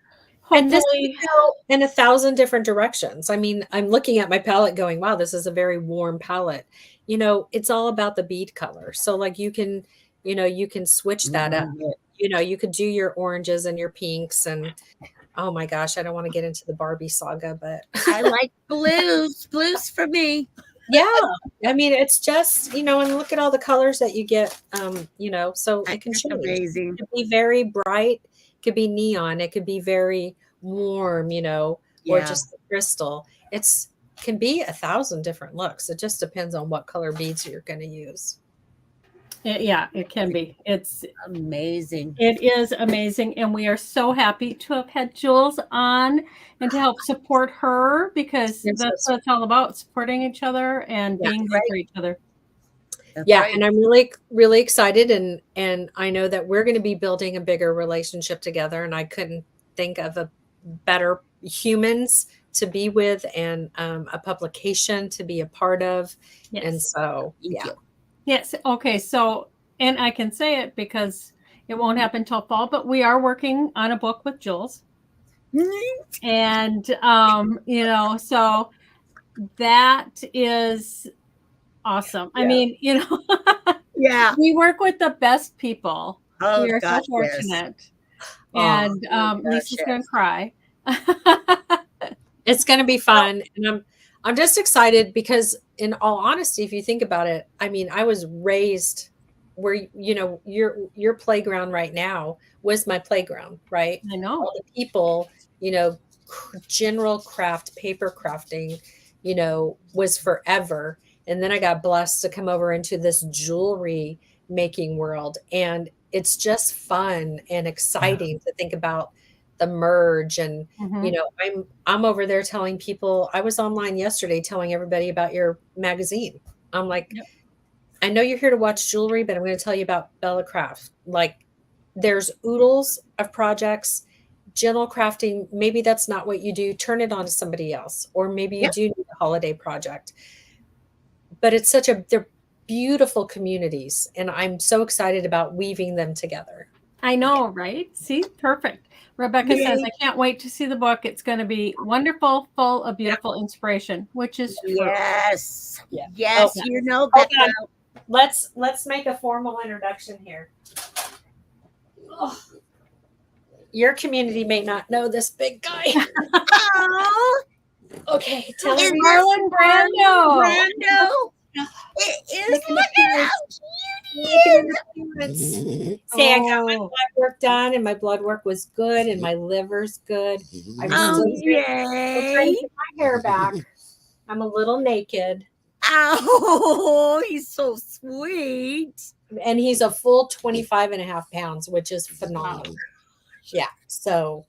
And this can go in 1,000 different directions. I mean, I'm looking at my palette going, wow, this is a very warm palette. It's all about the bead color. So like you can switch that up. You could do your oranges and your pinks, and oh my gosh, I don't want to get into the Barbie saga, but I like blues for me. Yeah. I mean, it's just, and look at all the colors that you get, so it can That's change. amazing. It could be very bright, it could be neon, it could be very warm, or Yeah. just the crystal. It's can be 1,000 different looks. It just depends on what color beads you're going to use. Yeah, it can be. It's amazing. It is amazing. And we are so happy to have had Jules on and to help support her, because that's what it's all about, supporting each other and being here for each other. That's Yeah. right. And I'm really, really excited. And I know that we're going to be building a bigger relationship together. And I couldn't think of a better humans to be with, and a publication to be a part of. Yes. And so, Thank you. Yes. Okay. So, and I can say it because it won't happen till fall, but we are working on a book with Jules. And, so that is awesome. Yeah. I mean, Yeah. we work with the best people. Oh, We are gosh, so fortunate. yes. And Lisa's going to cry. It's going to be fun. And I'm just excited because, in all honesty, if you think about it, I mean, I was raised where, your playground right now was my playground, right? I know. All the people, general craft, paper crafting, was forever. And then I got blessed to come over into this jewelry making world. And it's just fun and exciting to think about the merge. And, I'm over there telling people, I was online yesterday telling everybody about your magazine. I'm like, I know you're here to watch jewelry, but I'm going to tell you about Bella Craft. Like, there's oodles of projects, general crafting. Maybe that's not what you do. Turn it on to somebody else. Or maybe you do need a holiday project. But they're beautiful communities. And I'm so excited about weaving them together. I know, right? See, perfect. Rebecca says, I can't wait to see the book. It's going to be wonderful, full of beautiful inspiration, which is true. Yes. Yeah. Yes, Oh, you know that. Let's make a formal introduction here. Oh, your community may not know this big guy. Oh, Okay, tell is him. Marlon Brando. Brando. It is. Look at how cute he is. Say, I got my blood work done, and my blood work was good, and my liver's good. I'm still trying yay. to get my hair back. I'm a little naked. Oh, he's so sweet. And he's a full 25 and a half pounds, which is phenomenal. Yeah. So,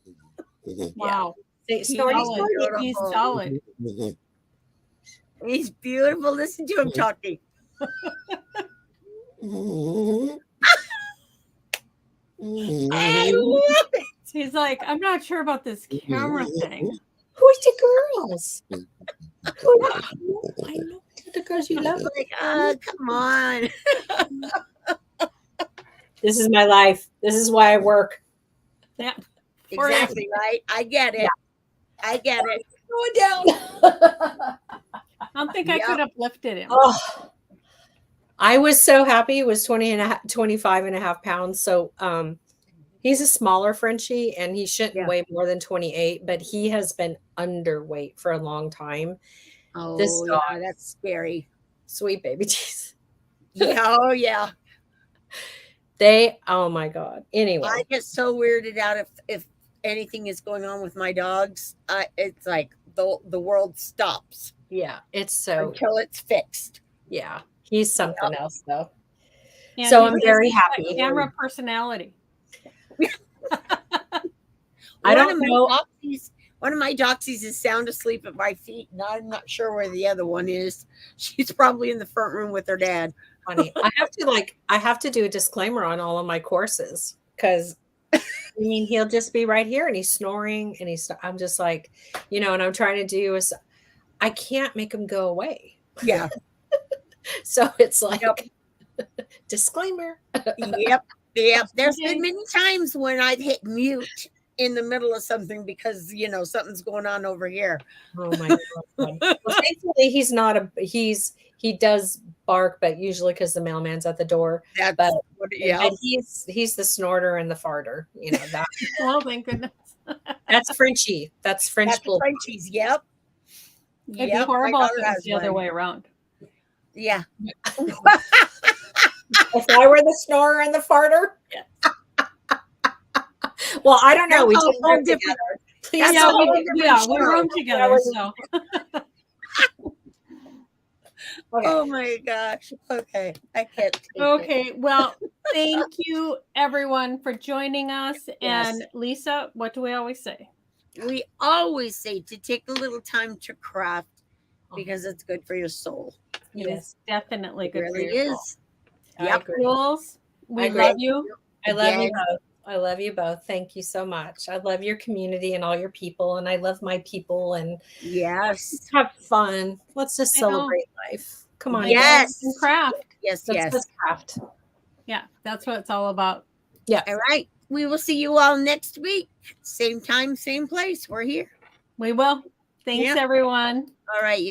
Wow. He's He's solid. He's beautiful. Listen to him talking. I love it. He's like, I'm not sure about this camera thing. Who's the girls? I know the girls you love. Like, come on. This is my life. This is why I work. Yeah. Exactly right. I get it. I get it. Going down. I don't think I could have lifted him. Oh, I was so happy. He was 25 and a half pounds. So he's a smaller Frenchie, and he shouldn't weigh more than 28, but he has been underweight for a long time. Oh, this dog, that's scary. Sweet baby teeth. Yeah, oh yeah. Oh my God. Anyway. I get so weirded out if anything is going on with my dogs. It's like the world stops. Yeah, it's so until it's fixed. Yeah, he's something else though. Yeah, so I'm very happy. Camera personality. I don't know. One of my doxies is sound asleep at my feet, and I'm not sure where the other one is. She's probably in the front room with her dad. Funny. I have to do a disclaimer on all of my courses, because I mean, he'll just be right here and he's snoring, and I'm just like, and I'm trying to do is I can't make him go away. Yeah. So it's like, disclaimer. Yep. There's been many times when I've hit mute in the middle of something because something's going on over here. Oh my God. Well, thankfully he's not he does bark, but usually because the mailman's at the door. But he's the snorter and the farter. That. Oh, thank goodness. That's Frenchie. That's French bull. Frenchies. Yep. It'd be horrible if it was the other way around. Yeah. If I were the snorer and the farter. Well, I don't know. We That's a didn't whole live different- together. Please That's Yeah, a whole we different room show. together. So Okay. Oh my gosh. Okay. I can't take it. okay. Well, thank you everyone for joining us. Yes. And Lisa, what do we always say? We always say to take a little time to craft because it's good for your soul. It is definitely It good really for your soul. is. I Yep. agree. Jules, we I agree. love you. I love you Again. both. I love you both. Thank you so much. I love your community and all your people, and I love my people. And Yes. have fun. Let's just I know. celebrate life. Come on. Yes. And craft. Yes. Let's Yes. just craft. Yeah, that's what it's all about. Yeah. All right. We will see you all next week. Same time, same place. We're here. We will. Thanks, Yeah. everyone. All right. You